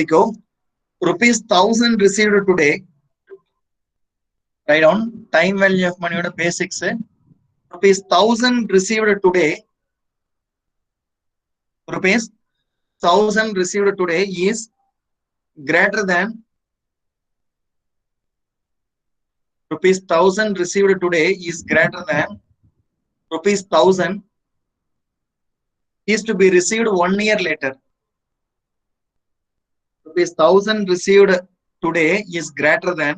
Go. Rupees 1000 received today. Write down time value of money basics. Rupees 1000 received today. Rupees 1000 received today is greater than rupees 1000 received today is greater than rupees 1000 is to be received 1 year later. Rupees 1000 received today is greater than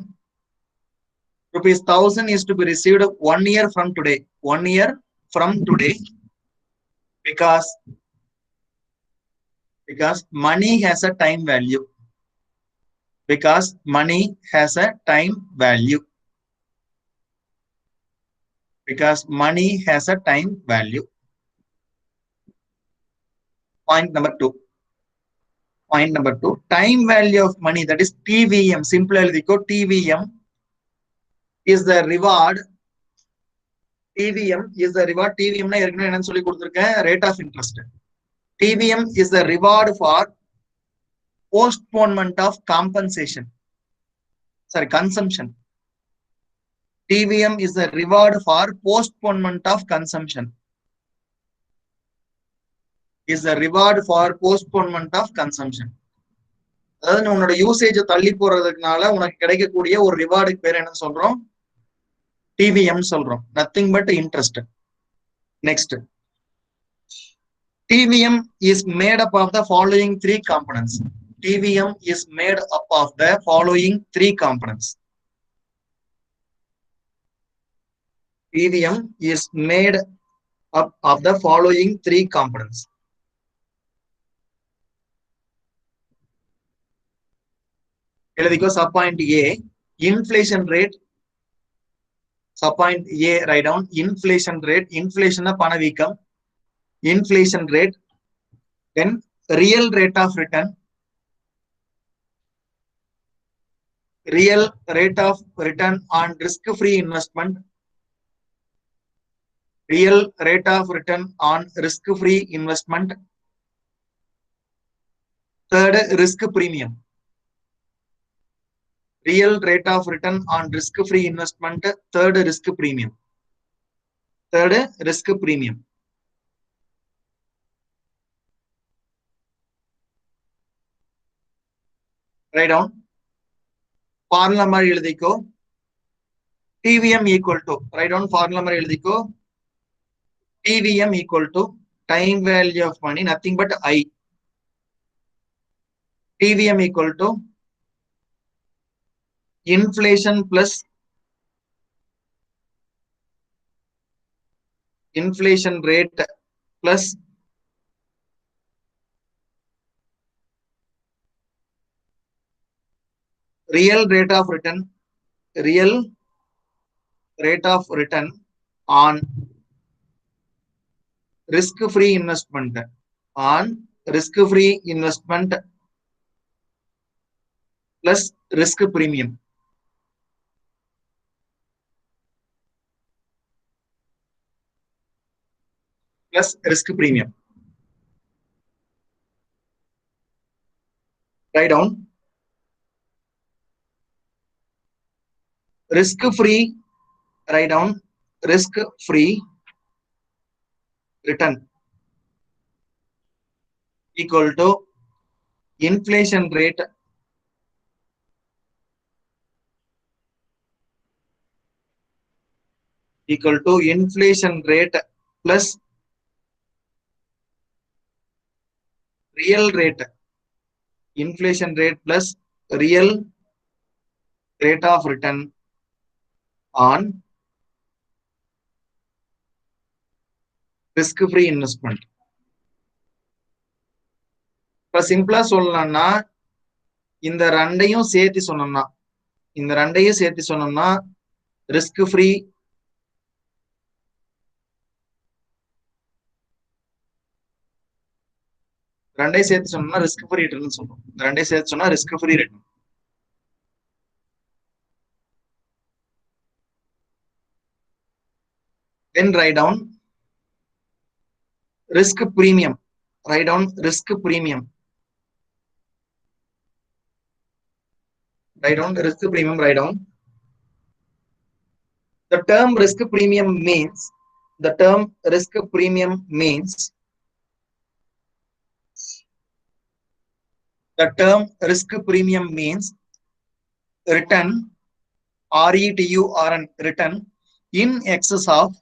rupees 1000 is to be received 1 year from today. 1 year from today, because money has a time value. Because money has a time value. Because money has a time value. Point number 2. Point number 2. Time value of money, that is TVM. Simply TVM is the reward. TVM is the reward. TVM na ஏற்கனவே என்னன்னு சொல்லி கொடுத்திருக்கேன், rate of interest. TVM is the reward for postponement of compensation. Sorry, consumption. TVM is the reward for postponement of consumption. Is the reward for postponement of consumption. அதாவது உன்னோட usage தள்ளி போறதுக்குனால உனக்கு கிடைக்கக்கூடிய ஒரு ரிவார்டுக்கு பேர் என்ன சொல்றோம்? TVM சொல்றோம். Nothing but interest. Next, TVM is made up of the following 3 components. TVM is made up of the following 3 components. TVM is made up of the following 3 components. எழுதிக்கோ. Sub point A, inflation rate. Sub point A, write down inflation rate. Inflation பணவீக்கம். Inflation rate. Then real rate of return. Real rate of return on risk-free investment. Real rate of return on risk-free investment. Third, risk premium. Real rate of return on risk-free investment. Third, risk premium. Third, risk premium. Write down. Formula மாதிரி எழுதிக்கோ. TVM equal to, write down formula மாதிரி எழுதிக்கோ. TVM equal to time value of money, nothing but I. TVM equal to inflation plus inflation rate plus real rate of return. Real rate of return on risk-free investment. On risk-free investment plus risk premium. Plus risk premium. Write down risk-free. Write down risk-free return equal to inflation rate equal to inflation rate plus real rate. Inflation rate plus real rate of return on risk-free investment. இப்ப சிம்பிளா சொல்லலாம்னா இந்த ரெண்டையும் சேர்த்து சொன்னோம்னா risk free ரெண்டையும் சேர்த்து சொன்னோம்னா ரிஸ்க் ஃப்ரீ ரிட்டர்ன் சொல்றோம். இந்த ரெண்டையும் சேர்த்து சொன்னா risk free return. Then write down risk premium. Write down risk premium. Write down risk premium, write down. The term risk premium means, the term risk premium means, the term risk premium means return, RETURN, return in excess of,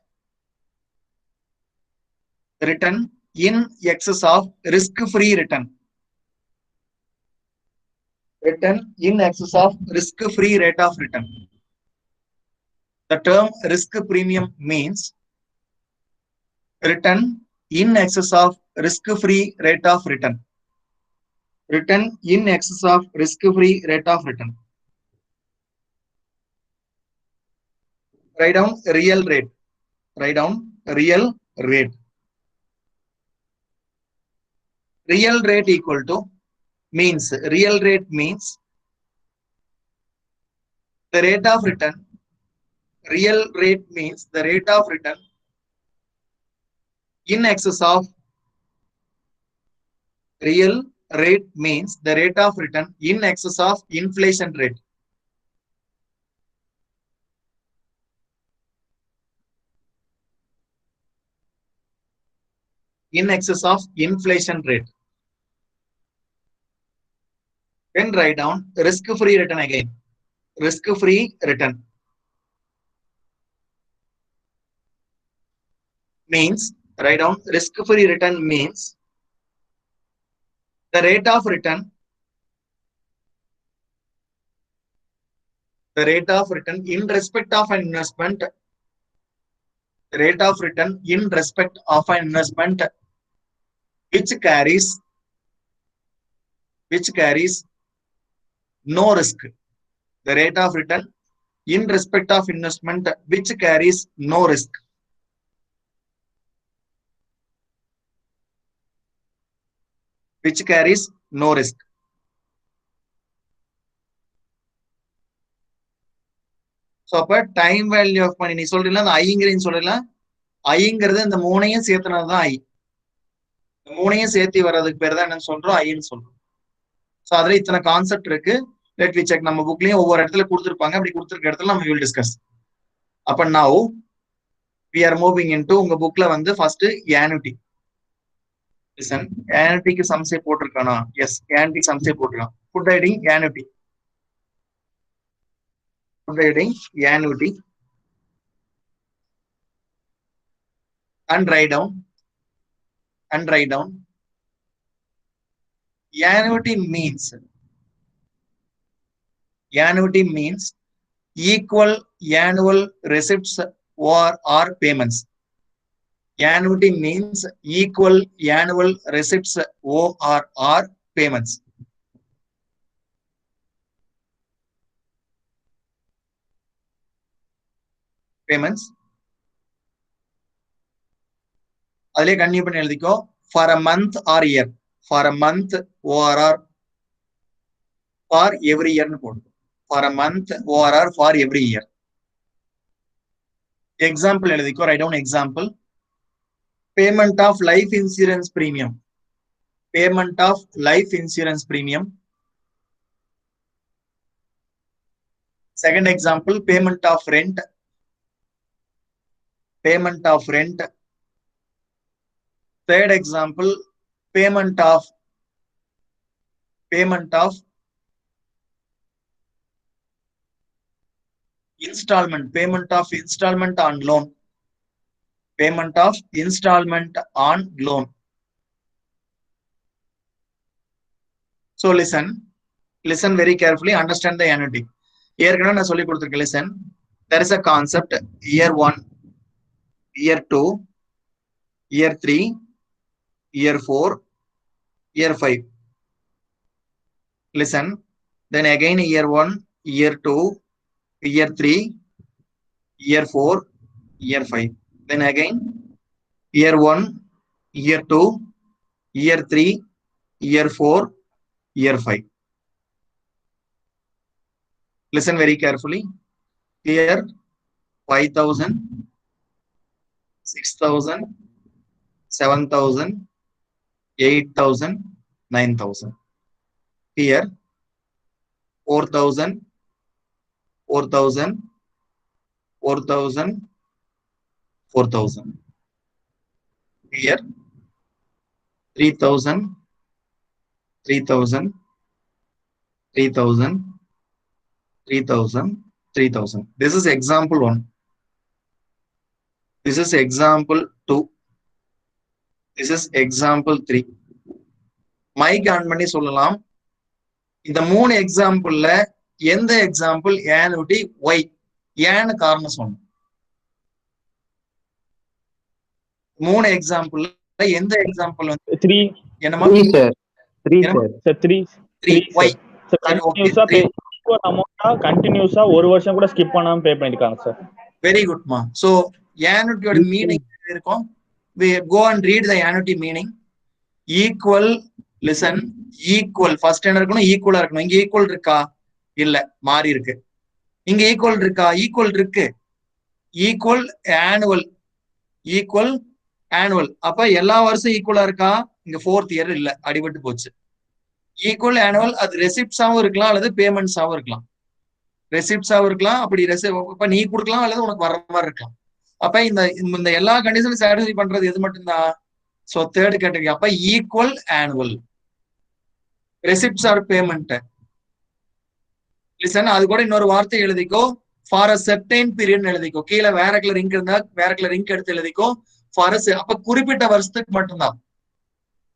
return in excess of risk-free return. Return in excess of risk-free rate of return. The term risk premium means return in excess of risk-free rate of return. Return in excess of risk-free rate of return. Write down real rate. Write down real rate. Real rate equal to means, real rate means the rate of return. Real rate means the rate of return in excess of, real rate means the rate of return in excess of inflation rate. In excess of inflation rate. Then write down risk-free return again. Risk-free return means, write down risk-free return means the rate of return, the rate of return in respect of an investment, rate of return in respect of an investment which carries no risk. The rate of return in respect of investment which carries no risk. Which carries no risk. So அப்ப time value of மணி நீ சொல்றீங்களா, அந்த ஐங்கிறீன்னு சொல்லல, ஐங்கிறது இந்த மூணையும் சேர்த்துனதுதான் ஐ. மூணையும் சேர்த்து வர்றதுக்கு பேர் தான் என்னன்னு சொல்றோம், ஐன்னு சொல்றோம். ஸோ அதுல இத்தனை கான்செப்ட் இருக்கு. Let we check. நம்ம புக்லயும் ஒவ்வொரு இடத்துல கொடுத்துருப்பாங்க. அப்படி கொடுத்துருக்க இடத்துல நம்ம வில் டிஸ்கஸ். அப்ப now we are moving into, உங்க புக்ல வந்து ஃபர்ஸ்ட் ஆனுட்டி. லிசன், ஆனுட்டிக்கு சம்சே போட்டிருக்கானா? எஸ், ஆனுட்டி சம்சே போட்டிருக்கான். Food heading annuity. Food heading annuity and write down annuity means equal annual receipts or payments. Annuity means equal annual receipts or payments. Payments. அதிலே continue பண்ணி எழுதிக்கோ. For a month or year. For a month or for every year னு போடு. For a month or for every year. Example எழுதிக்கோ. Write down example. Payment of life insurance premium. Payment of life insurance premium. Second example, payment of rent. Payment of rent. Third example, payment of installment. Payment of installment on loan. Payment of installment on loan. So listen very carefully, understand the annuity. ஏற்கனவே நான் சொல்லி கொடுத்திருக்கேன். Listen, there is a concept, year 1, year 2, year 3, year 4, year 5. Listen, then again year 1, year 2, year 3, year 4, year 5. Then again year 1, year 2, year 3, year 4, year 5. Listen very carefully. Here 5,000, 6,000, 7,000, 8,000, 9,000. Here 4,000, 4,000, 4,000, 4,000. Here 3,000, 3,000, 3,000, 3,000, 3,000. This is example 1. This is example 2. This is example 3. Mic on பண்ணி சொல்லலாம். இந்த 3 எக்ஸாம்பிள்ல எந்த example ஏனுட்டி Y ஏன்னு காரணம் சொல்லணும். 3 எக்ஸாம்பிள்ல எந்த example வந்து 3 என்னமா 3 சார் 3 சார் 3 ஒய் கண்டினியூஸா ஒரு வருஷம் கூட ஸ்கிப் பண்ணாம பே பண்ணிருக்காங்க சார். வெரி குட்மா. சோ ஏனுட்டியோட மீனிங் இருக்கும். we go and read the annuity meaning. equal, listen, equal first என்ன இருக்கணும், ஈக்குவலா இருக்கணும். இங்க ஈக்குவல் இருக்கா? இல்ல, மாறி இருக்கு. இங்க ஈக்குவல் இருக்கா? ஈக்குவல் இருக்கு. Equal annual, equal annual. அப்ப எல்லா வருஷம் ஈக்குவலா இருக்கா? இங்க 4th இயர் இல்ல, அடிபட்டு போச்சு. ஈக்குவல் ஆனுவல் அது ரெசிப்ட்ஸாவும் இருக்கலாம் அல்லது பேமெண்ட்ஸாவும் இருக்கலாம். ரெசிப்ட்ஸாவும் இருக்கலாம், அப்படி இப்ப நீ கொடுக்கலாம் அல்லது உனக்கு வர்ற மாதிரி இருக்கலாம். அப்ப இந்த எல்லா கண்டிஷனும் சாட்டிஸ்ஃபை பண்றது எது மட்டும்தான்? So third category. அப்ப equal annual. Receipts or payment. Listen, அது கூட இன்னொரு வார்த்தை எழுதிக்கோ. ஃபார் அ செர்டைன் பீரியட் எழுதிக்கோ. கீழே வேற கலர் இங்க் இருந்தா வேற கலர் இங்க் எடுத்து எழுதிக்கோ. ஃபார் அப்ப குறிப்பிட்ட வருஷத்துக்கு மட்டும்தான்.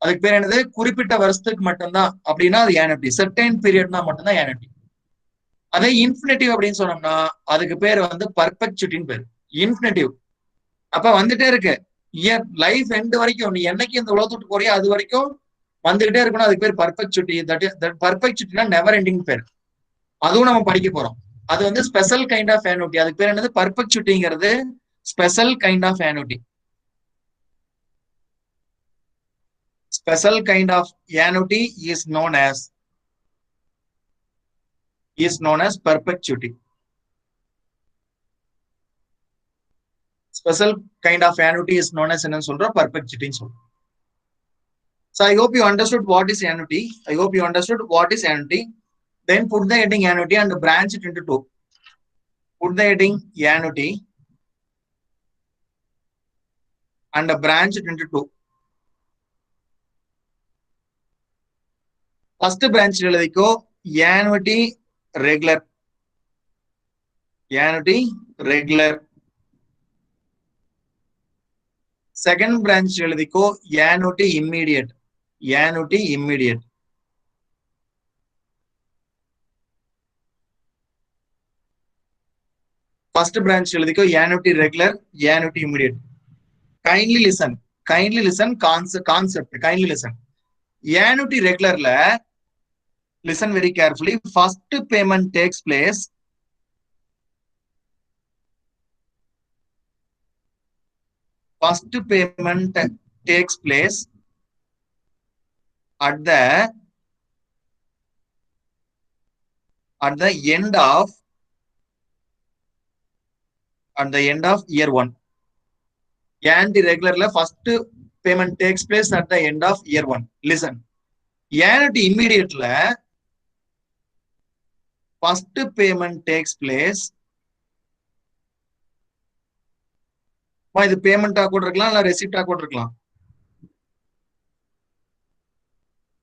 அதுக்கு பேர் என்னது? குறிப்பிட்ட வருஷத்துக்கு மட்டும்தான். அப்படின்னா அது ஏனிட்டி. செர்டைன் பீரியட்னா மட்டும்தான் ஏனிட்டி. அதே இன்ஃபினிட்டிவ் அப்படின்னு சொன்னோம்னா அதுக்கு பேர் வந்து பர்பெக்சுட்டின்னு பேர். இன்ஃபினிட்டிவ். அப்ப வந்துட்டே இருக்கு. இயர் லைஃப் எண்ட் வரைக்கும் நீ என்னைக்கு இந்த உலகத்துக்கு போறியோ அது வரைக்கும் வந்துகிட்டே இருக்கணும். அதுக்கு பேர் பர்பெக்சுட்டி. பர்பெக்சுட்டினா நெவர் எண்டிங் பேர். அதுவும் நம்ம படிக்க போறோம். அது வந்து ஸ்பெஷல் கைண்ட் ஆஃப் annuity. அதுக்கு பேர் என்னது? பர்பெக்சுட்டிங்கிறது special kind of annuity. Special kind of annuity is known as perpetuity. Special kind of annuity is known as என்னன்னு சொல்றோம்? perpetuity ன்னு சொல்றோம். So I hope you understood what is annuity. Then put the heading annuity and branch it into 2. Put the heading annuity and branch it into 2. First branch எழுதிக்கோ annuity regular. Annuity regular. Second branch எழுதிக்கோ annuity immediate. Annuity immediate. First branch எழுதிக்கோ annuity regular, annuity immediate. Kindly listen. Concept. Kindly listen. Annuity regular la listen very carefully. First payment takes place at the end of year 1. Annuity regular la first payment takes place at the end of year 1. Listen. Annuity immediate la first payment takes place. இது பேமெண்டா கூட இருக்கலாம், இல்ல ரெசிப்டா கூட இருக்கலாம்.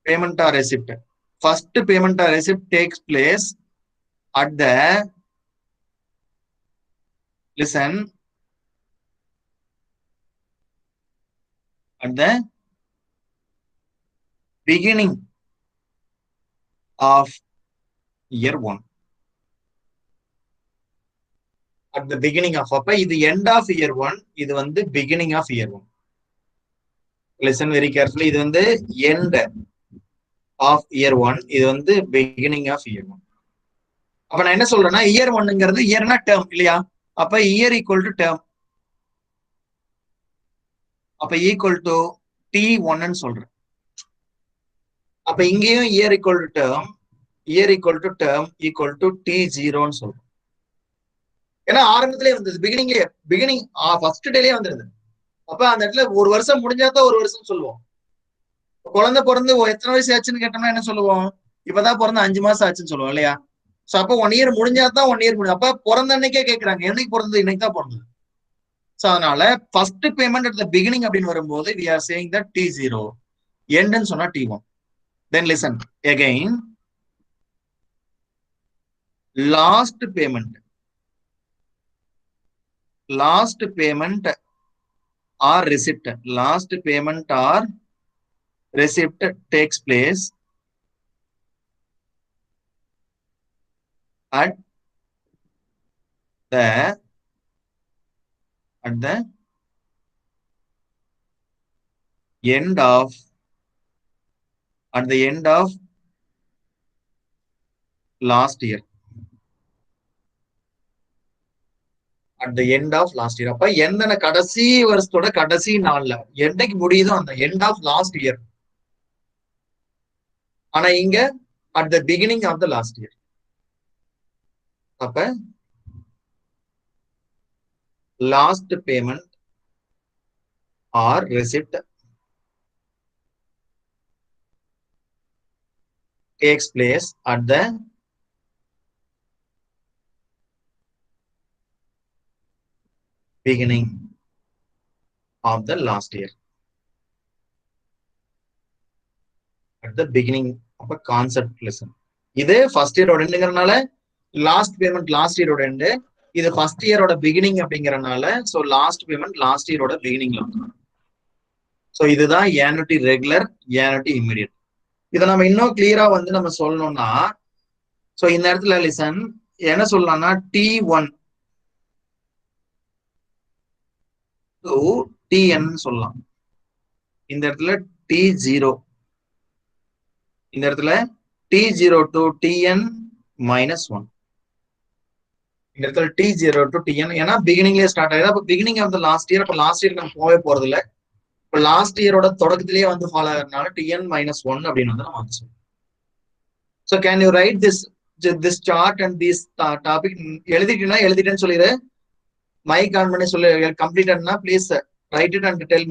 பேமெண்டா receipt. First பேமெண்டா receipt takes place at the listen at the beginning of year 1. At the beginning of அப்ப இது end of year 1, இது வந்து beginning of year 1. Listen very carefully. இது வந்து end of year 1, இது வந்து beginning of year 1. அப்ப நான் என்ன சொல்றேன்னா year 1ங்கிறது இயர்னா term இல்லையா? அப்ப year equal to term. அப்ப equal to T1 ன்னு சொல்றேன். அப்ப இங்கேயும் year equal to term equal to T0 ன்னு சொல்றேன். ஏன்னா ஆரம்பத்திலே வந்தது, பிகினிங் ஃபர்ஸ்ட் டேலயே வந்துருது. அப்ப அந்த இடத்துல ஒரு வருஷம் முடிஞ்சாதான் ஒரு வருஷம் சொல்லுவோம். குழந்தை பிறந்து எத்தனை வயசு ஆச்சுன்னு கேட்டோம்னா என்ன சொல்லுவோம்? இப்பதான் பிறந்த 5 மாசம் ஆச்சுன்னு சொல்லுவோம் இல்லையா? சோ அப்ப 1 இயர் முடிஞ்சாதான் 1 இயர் முடியும். அப்ப பிறந்த அன்னைக்கே கேட்கறாங்க, என்னைக்கு பிறந்தது, இன்னைக்கு தான் பிறந்தது. சோ அதனால first payment at the beginning அப்படின்னு வரும்போது we are saying that T0, எண்ட்னு சொன்னா T1. then listen again, last payment or receipt takes place at the end of last year. at the end of last year. அப்ப எந்த கடைசி வருஷத்தோட கடைசி நாள்ல என்னைக்கு முடியுதோ அந்த end of last year. ஆனா இங்க at the beginning of the last year. அப்ப last payment or receipt takes place at the beginning of the last year. At the beginning of a concept lesson. இது first இயரோட எண்டுங்கிறனால last payment last இயரோட end, இது first இயரோட beginning அப்படிங்கறனால so last payment last இயரோட பிகினிங்ல வந்துடும். சோ இதுதான் annuity ரெகுலர், annuity இமிடியட். இதை நம்ம இன்னும் கிளியரா வந்து நம்ம சொல்லணும்னா, சோ இந்த இடத்துல லிசன் என்ன சொல்லலாம்னா T1 to Tn சொல்லலாம். இந்த இடத்துல T0, இந்த இடத்துல T0 to Tn minus 1. இந்த இடத்துல T0 to Tn, ஏன்னா பிகினிங்லேயே ஸ்டார்ட் ஆகுது. அப்ப beginning of the last year, அப்ப லாஸ்ட் இயர் நம்ம போகவே போறது இல்லை. இப்ப லாஸ்ட் இயரோட தொடக்கத்திலேயே வந்து ஃபாலோ ஆகிறதுனால Tn minus 1 அப்படின்னு வந்து நம்ம சொல்லுவோம். So can you write this chart and this topic? எழுதிட்டேன்னு சொல்லிடு. மைக் ஆன் பண்ணி சொல்லி கம்ப்ளீட்டட்னா please write it and tell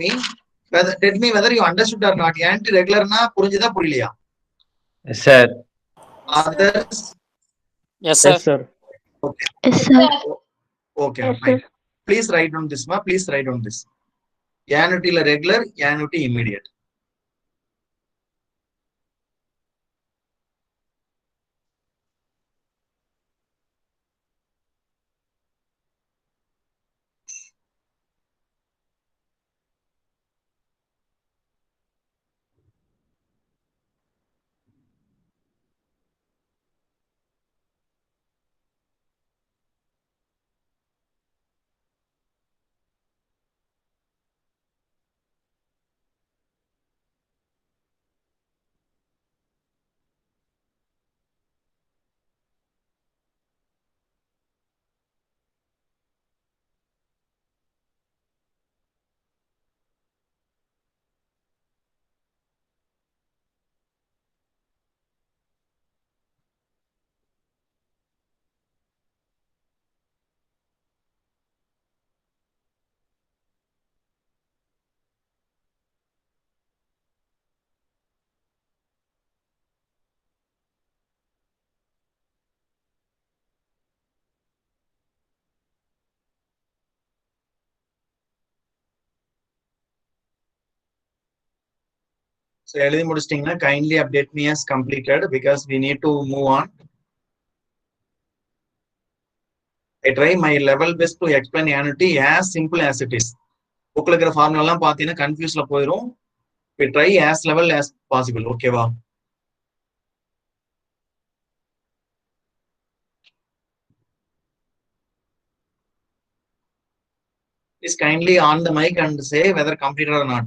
me whether you understood or not. anti ரெகுலர்னா புரிஞ்சுதா புரியலையா? Yes sir. Others? Yes sir. Yes sir. Okay. Yes, sir. Okay. Yes, Fine. sir. Please write down this, ma. Please write down this. Annuity regular, annuity immediate. So எழுதி முடிச்சிட்டீங்கன்னா kindly update me as completed because we need to move on. I try my level best to explain annuity as simple as it is. புக்ல இருக்கிற formula எல்லாம் பாத்தீங்கன்னா கன்ஃபியூஸ்ல போயிடும். We try as level as possible. ஓகேவா? Please kindly on the mic and say whether completed or not.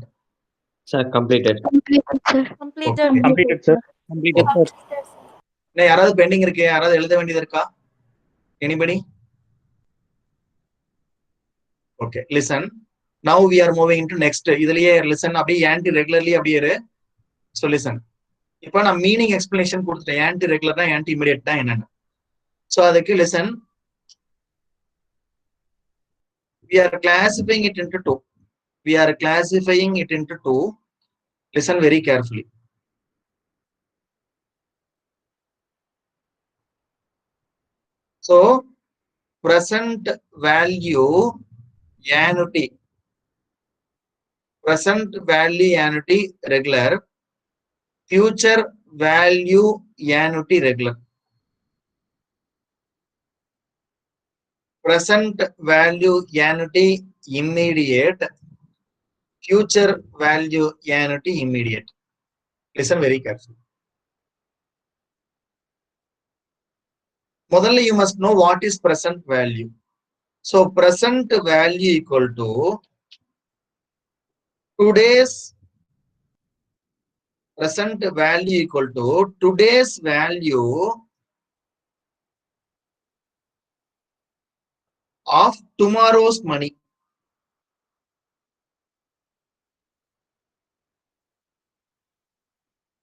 Sir, completed. Completed, sir. Completed. Okay. Completed sir. Completed sir. இன்னும் யாராவது bending இருக்கு? யாராவது எழுத வேண்டியது இருக்கா? Anybody? Okay, listen. Now we are moving into next. இதுலயே listen அப்படியே anti regularly அப்படியே இரு. So listen. இப்போ நான் மீனிங் எக்ஸ்பிளனேஷன் கொடுத்துட்டேன். anti regular தான் anti immediate தான் என்னன்னு. So அதுக்கு listen. We are classifying it into two. Listen very carefully. So present value annuity, present value annuity regular, future value annuity regular. Present value annuity immediate, future value annuity immediate. Listen very carefully. Modally, you must know what is present value. So present value equal to today's present value equal to today's value of tomorrow's money.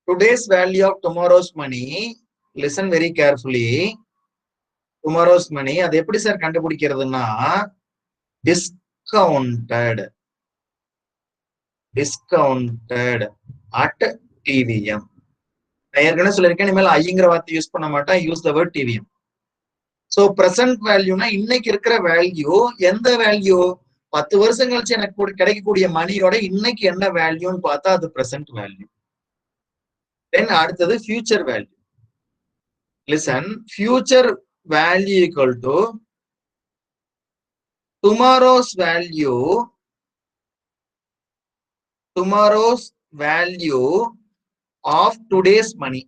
Today's value of tomorrow's money. Listen very carefully. Tomorrow's money. அது எப்படி sir கண்டுபிடிக்கிறதுன்னா discounted at TVM. நான் ஏற்கனவே சொல்லியிருக்கேன், இனிமேல் ஐங்கிற வார்த்தை use பண்ண மாட்டேன், use the word TVM. So present வேல்யூனா இன்னைக்கு இருக்கிற வேல்யூ, எந்த வேல்யூ 10 வருஷம் கழிச்சு எனக்கு கிடைக்கக்கூடிய மணியோட இன்னைக்கு என்ன வேல்யூன்னு பார்த்தா அது பிரசன்ட் வேல்யூ. தென் அடுத்தது future value. Listen, future value equal to tomorrow's value of today's money.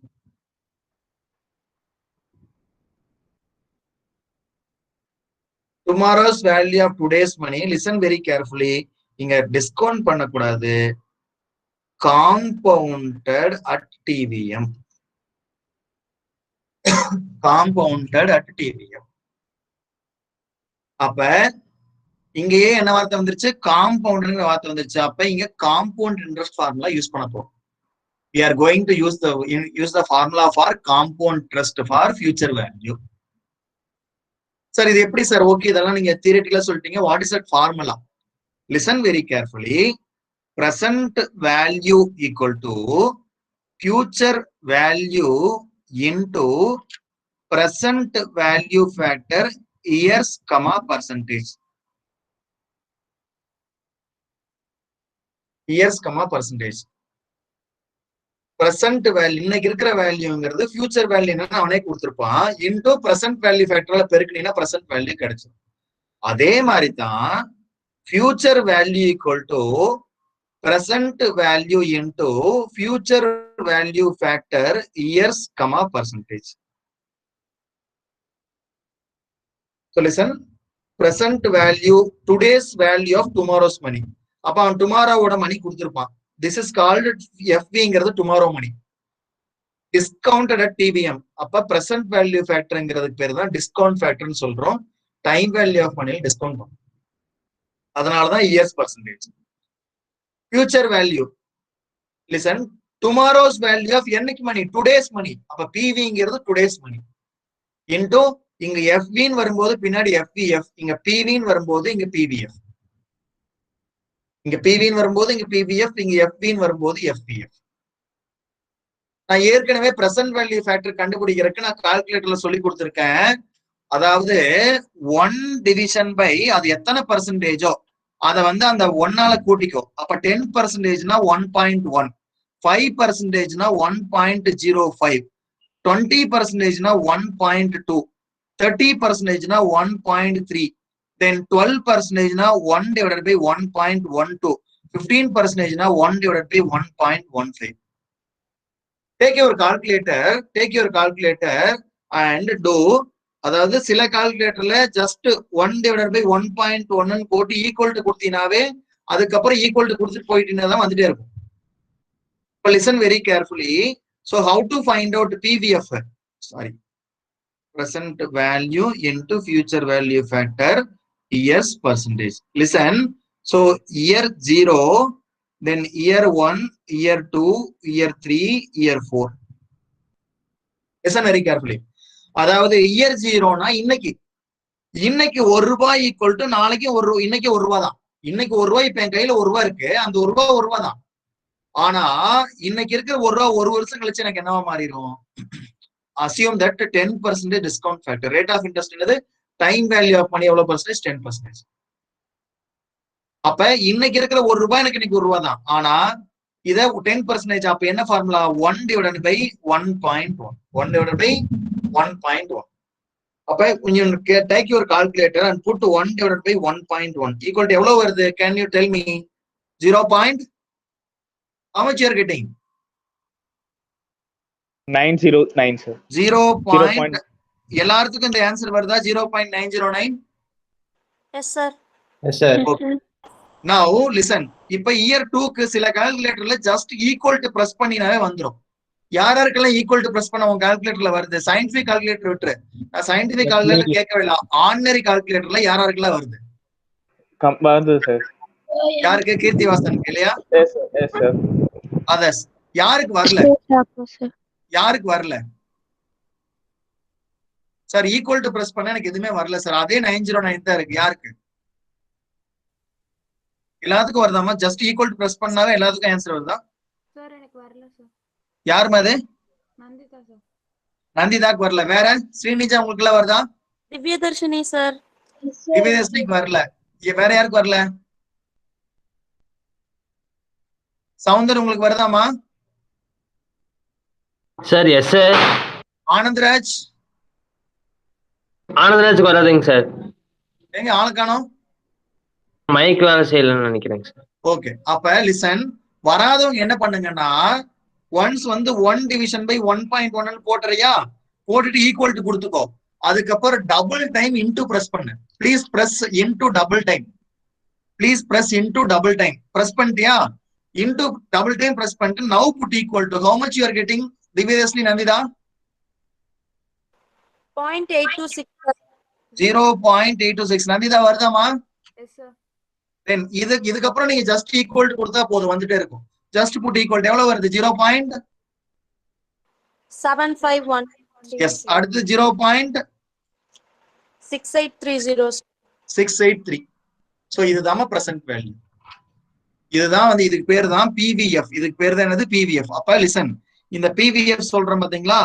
Tomorrow's value of today's money. Listen very carefully. இங்க டிஸ்கவுண்ட் பண்ணக்கூடாது. Compounded at TVM. Compounded at TVM. அப்ப இங்கேயே என்ன வார்த்தை வந்துருச்சு? காம்பவுண்ட்ங்கிற வார்த்தை வந்துருச்சு. அப்ப இங்க காம்பவுண்ட் இன்ட்ரெஸ்ட் ஃபார்முலா யூஸ் பண்ண போறோம். We are going to use the formula for compound interest for future value. Sir, இது எப்படி சார்? ஓகே, இதெல்லாம் நீங்க தியரிட்டிக்கலா சொல்லிட்டீங்க. What is that formula? Listen very carefully. Present value equal to future value into present value factor years, percentage. Years, percentage. Present value இன்னைக்கு இருக்கிற வேல்யூங்கிறது future value என்னன்னு அவனே கொடுத்திருப்பான். இன்டூ பிரசன்ட் வேல்யூ ஃபேக்டர்ல பெருக்கினீங்கன்னா பிரசன்ட் வேல்யூ கிடைச்சிடும். அதே மாதிரி தான் future value equal to present value into future value factor years, percentage. So listen, present value, today's value of tomorrow's money. அப்ப அவன் டுமாரோவோட மணி கொடுத்திருப்பான். This is called FV tomorrow money. Discounted at TVM. அப்ப present value factorங்கிறதுக்கு பேர் தான் discount factorன்னு சொல்றோம். Time value of money discount பண்ணும். அதனாலதான் years percentage. Future value. Listen, tomorrow's value of என்னைக்கு money? Today's money. அப்ப PVங்கிறது today's money. Into இங்க FVன்னு வரும்போது பின்னாடி FVF, இங்க PVன்னு வரும்போது இங்க PVF. இங்க PVன்னு வரும்போது இங்க PVF, இங்க FVன்னு வரும்போது FVF. நான் ஏற்கனவே பிரசன்ட் வேல்யூ ஃபேக்டர் கண்டுபிடிக்கிறதுக்கு நான் கால்குலேட்டர்ல சொல்லி கொடுத்திருக்கேன். அதாவது 1 டிவிஷன் பை அது எத்தனை பர்சன்டேஜோ அதை அந்த 1ஆல கூட்டிக்கோ. அப்ப 10%னா 1.1, 5%னா 1.05, 20%னா 1.2, 30%னா 1.3, then 12%னா 1 divided by 1.12, 15%னா 1 divided by 1.15. Take your calculator and do. அதாவது சில கால்குலேட்டர்ல ஜஸ்ட் 1 divided by 1.1 போட்டு ஈக்குவல் டு கொடுத்தீங்கன்னாவே அதுக்கப்புறம் ஈக்குவல் டு கொடுத்துட்டு போயிட்டீங்கன்னா தான் வந்துட்டே இருக்கும். இப்போ listen very carefully. So how to find out PVF? Sorry, present value into future value factor years percentage. Listen. So year 0, then year 1, year 2, year 3, year 4. Listen very carefully. அதாவது year 0னா இன்னைக்கு 1 ரூபாய் equal to நாளைக்கு இன்னைக்கு 1 ரூபாய் தான். இன்னைக்கு 1 ரூபாய் இப்ப என் கையில 1 ரூபாய் இருக்கு, அந்த 1 ரூபாய் தான். ஆனா இன்னைக்கு இருக்கிற 1 ரூபாய் 1 வருஷம் கழிச்சு எனக்கு என்னவா மாறிடும்? assume that 10% discount factor. Rate of interest என்னது டைம் வேல்யூ ஆஃப் மணி எவ்வளவு பர்சன்டேஜ்? 10%. அப்ப இன்னைக்கு இருக்கிற ₹1 எனக்கு இன்னைக்கு ₹1 தான். ஆனா இத 10%. அப்ப என்ன formula? 1 divided by 1.1. 1 divided by 1.1. அப்ப you take your calculator and put 1 divided by 1.1 equal to எவ்வளவு வருது? Can you tell me? 0. How much you are getting? 909 sir. 0. எல்லாத்துக்கும் இந்த ஆன்சர் வருதா? 0.909. Yes sir. Yes sir. Okay. Now listen. இப்ப year 2க்கு சில கால்குலேட்டர்ல just equal to press பண்ணினாவே வந்துரும். யாருக்கெல்லாம் ஈக்குவல் டு பிரஸ் பண்ண உங்க கால்குலேட்டர்ல வருது? சயின்டிபிக் கால்குலேட்டர் விட்டுரு. நான் சயின்டிபிக் கால்குலேட்டர் கேட்கவே இல்லை. ஆர்டினரி கால்குலேட்டர்ல யாருக்கெல்லாம் வருது? வருது சார். யாருக்கு? கீர்த்திவாசன் இல்லையா? Yes sir. Yes sir. Others யாருக்கு வரல? யாருக்கு வரல சார்? ஈக்குவல் டு பிரஸ் பண்ண எனக்கு எதுவுமே வரல சார். அதே 909 தான் இருக்கு. யாருக்கு? எல்லாத்துக்கும் வருதாமா? ஜஸ்ட் ஈக்குவல் டு பிரஸ் பண்ணாவே எல்லாத்துக்கும் ஆன்சர் வருதா? சார் எனக்கு வரல சார். யார் மாதிரி? நந்திதா சார். நந்திதாக்கு வரல. வேற ஸ்ரீனிஜா உங்களுக்கு எல்லாம் வருதா? திவ்யதர்ஷினி சார். திவ்யதர்ஷினிக்கு வரல. வேற யாருக்கு வரல? சவுந்தர் உங்களுக்கு வருதாமா? Sir, yes sir. Anandraj? Anandaraj வராதுங்க சார். எங்க ஆளு காணோம்? மைக் வேலை செய்யலன்னு நினைக்கிறேங்க சார். ஓகே, அப்ப லிசன். வராதவங்க என்ன பண்ணுங்கன்னா ஒன்ஸ் 1 division by 1.1 போட்டுறியா, போட்டுட்டு ஈக்குவல் டு கொடுத்துக்கோ. அதுக்கப்புறம் டபுள் டைம் இன்டூ பிரஸ் பண்ணு. Please press into double time. Please press into double time. Press பண்ணிட்டியா? இன்டூ டபுள் டைம் பிரஸ் பண்ணிட்டு now put equal to. How much you are getting? Divyadharshini, Nandhitha? 0.826. 0.826. Nandhitha வருதாமா? Yes sir. Then இதுக்கப்புறம் நீங்க just equal to கொடுத்தா போதும், வந்துட்டே இருக்கும். ஜஸ்ட் புட் ஈக்குவல் டு எவ்வளவு வருது? 0.751. எஸ். அடுத்து 0.6830. 0.683. சோ இதுதான் பிரசன்ட் வேல்யூ. இதுதான் இதுக்கு பேர் தான் பிவிஎஃப். இதுக்கு பேர் தான் என்னது? பிவிஎஃப். அப்ப லிசன், இந்த பிவிஎஃப் சொல்றேன் பாத்தீங்களா?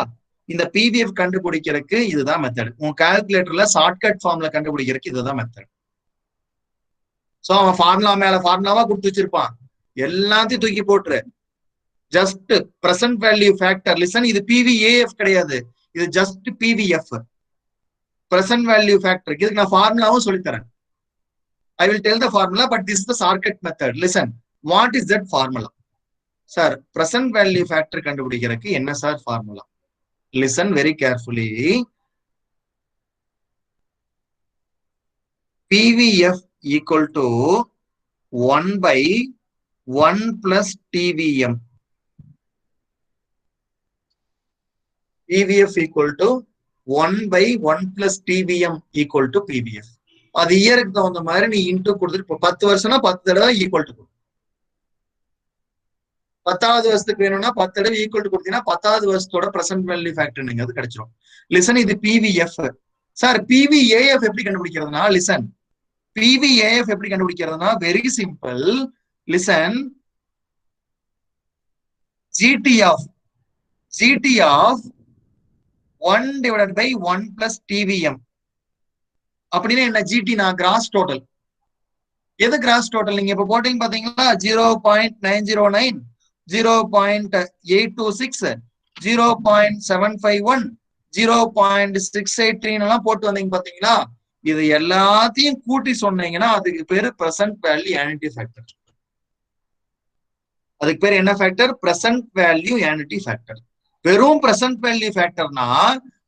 இந்த பிவிஎஃப் கண்டுபிடிக்கிறதுக்கு இதுதான் மெத்தட். உங்க கால்குலேட்டர்ல ஷார்ட்கட் ஃபார்ம்ல கண்டுபிடிக்கிறதுக்கு இதுதான் மெத்தட். சோ அவன் ஃபார்முலா மேல ஃபார்முலாவா கொடுத்து வச்சிருப்பான், எல்லாத்தையும் தூக்கி போட்டுரு. Just present value factor. Listen, இது பிவிஏஎஃப் கிடையாது, இது just PVF, present value factor. இதுக்கு நான் ஃபார்முலாவும் சொல்லித்தரேன். I will tell the formula, but this is the shortcut method. Listen, what is that formula? Sir, present value factor கண்டுபிடிக்கிறதுக்கு என்ன sir formula? Listen very carefully. PVF equal to 1 by 1 plus TVM. PVF equal to 1 by 1 plus TVM equal to PVF. அது இயருக்கு தகுந்த மாதிரி நீ into கொடுத்துட்டு 10 வருஷம்னா 10 தடவை equal to கொடு. 10வது வருஷத்துக்கு வேணும்னா 10 தடவை ஈக்குவல் டு கொடுத்தீங்கன்னா 10வது வருஷத்தோட பிரசன்ட் வேல்யூ ஃபேக்டர் நீங்க அது கிடைச்சிடும். லிசன், இது பிவிஎஃப். சார் பிவிஏஎஃப் எப்படி கண்டுபிடிக்கிறதுனா? லிசன், பிவிஏஎஃப் எப்படி கண்டுபிடிக்கிறதுனா very simple. Listen, GD of 1 divided by 1 plus TVM. அப்படின்னா என்ன? ஜிடி நான் கிராஸ் டோட்டல். எது கிராஸ் டோட்டல்? நீங்க இப்ப போட்டீங்க பாத்தீங்களா? 0.909, 0.826, 0.751, 0.683 எல்லாம் போட்டு வந்தீங்க பாத்தீங்களா? இது எல்லாத்தையும் கூட்டி சொன்னீங்கன்னா அதுக்கு பேரு பிரசன்ட் வேல்யூ ஆனிட்டி ஃபேக்டர். அதுக்கு பேர் என்ன ஃபேக்டர்? Present value ஆனிட்டி factor. வெறும் பிரசன்ட் வேல்யூ ஃபேக்டர்னா